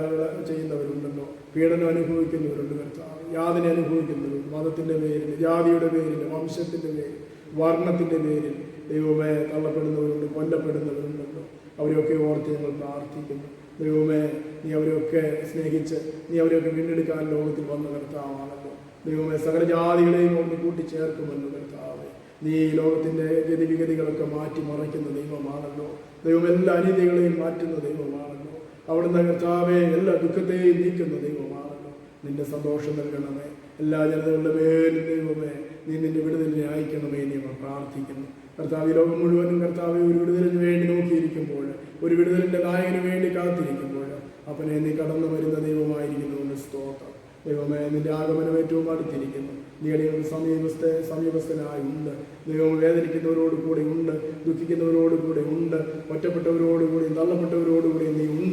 ചെയ്യുന്നവരുണ്ടല്ലോ, പീഡനം അനുഭവിക്കുന്നവരുണ്ട്. കർത്താവ്, യാതന അനുഭവിക്കുന്നവരുണ്ട്. മതത്തിൻ്റെ പേരിൽ, ജാതിയുടെ പേരിൽ, വംശത്തിൻ്റെ പേരിൽ, വർണ്ണത്തിൻ്റെ പേരിൽ ദൈവമേ തള്ളപ്പെടുന്നവരുണ്ട്, കൊല്ലപ്പെടുന്നവരുണ്ടല്ലോ. അവരെയൊക്കെ ഓർത്ത് ഞങ്ങൾ പ്രാർത്ഥിക്കുന്നു. ദൈവമേ, നീ അവരെയൊക്കെ സ്നേഹിച്ച് നീ അവരെയൊക്കെ വീണ്ടെടുക്കാൻ ലോകത്തിൽ വന്ന കർത്താവാണല്ലോ. ദൈവമേ, സകല ജാതികളെയും ഒന്ന് കൂട്ടിച്ചേർക്കുമല്ലോ. കർത്താവെ, നീ ലോകത്തിൻ്റെ ഗതിവിഗതികളൊക്കെ മാറ്റി മറയ്ക്കുന്ന ദൈവമാണല്ലോ. ദൈവം എല്ലാ അനീതികളെയും മാറ്റുന്ന ദൈവമാണല്ലോ. അവിടുന്ന് കർത്താവെ, എല്ലാ ദുഃഖത്തെയും നീക്കുന്ന ദൈവമാണല്ലോ. നിന്റെ സന്തോഷം നൽകണമേ. എല്ലാ ജനതകളുടെ മേലും ദൈവമേ, നീ നിന്റെ വിടുതലിനെ അയക്കണമേ എന്ന് ഞങ്ങൾ പ്രാർത്ഥിക്കുന്നു. കർത്താവ്, ലോകം മുഴുവനും കർത്താവ് ഒരു വിടുതലിന് വേണ്ടി നോക്കിയിരിക്കുമ്പോൾ, ഒരു വിടുതലിൻ്റെ നായകന് വേണ്ടി കാത്തിരിക്കുമ്പോൾ, അപ്പനെ നീ കടന്നു വരുന്ന ദൈവമായിരിക്കുന്നുകൊണ്ട് സ്തോത്രം. ദൈവമേ, നിന്റെ ആഗമനം ഏറ്റവും അടുത്തിരിക്കുന്നു. നീ അടിയങ്ങൾക്ക് സമീപസ്ഥനായി ഉണ്ട്. ദൈവം വേദനിക്കുന്നവരോട് കൂടെ ഉണ്ട്, ദുഃഖിക്കുന്നവരോട് കൂടെ ഉണ്ട്, ഒറ്റപ്പെട്ടവരോടുകൂടി തള്ളപ്പെട്ടവരോടുകൂടി നീ ഉണ്ട്.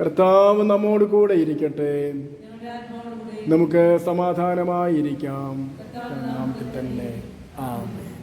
കർത്താവ് നമ്മോട് കൂടെ ഇരിക്കട്ടെ. ഞങ്ങളുടെ ആത്മാവോടുകൂടെ നമുക്ക് സമാധാനമായിരിക്കാം. കർത്താവിന്റെ നാമത്തിൽ തന്നെ ആമേൻ.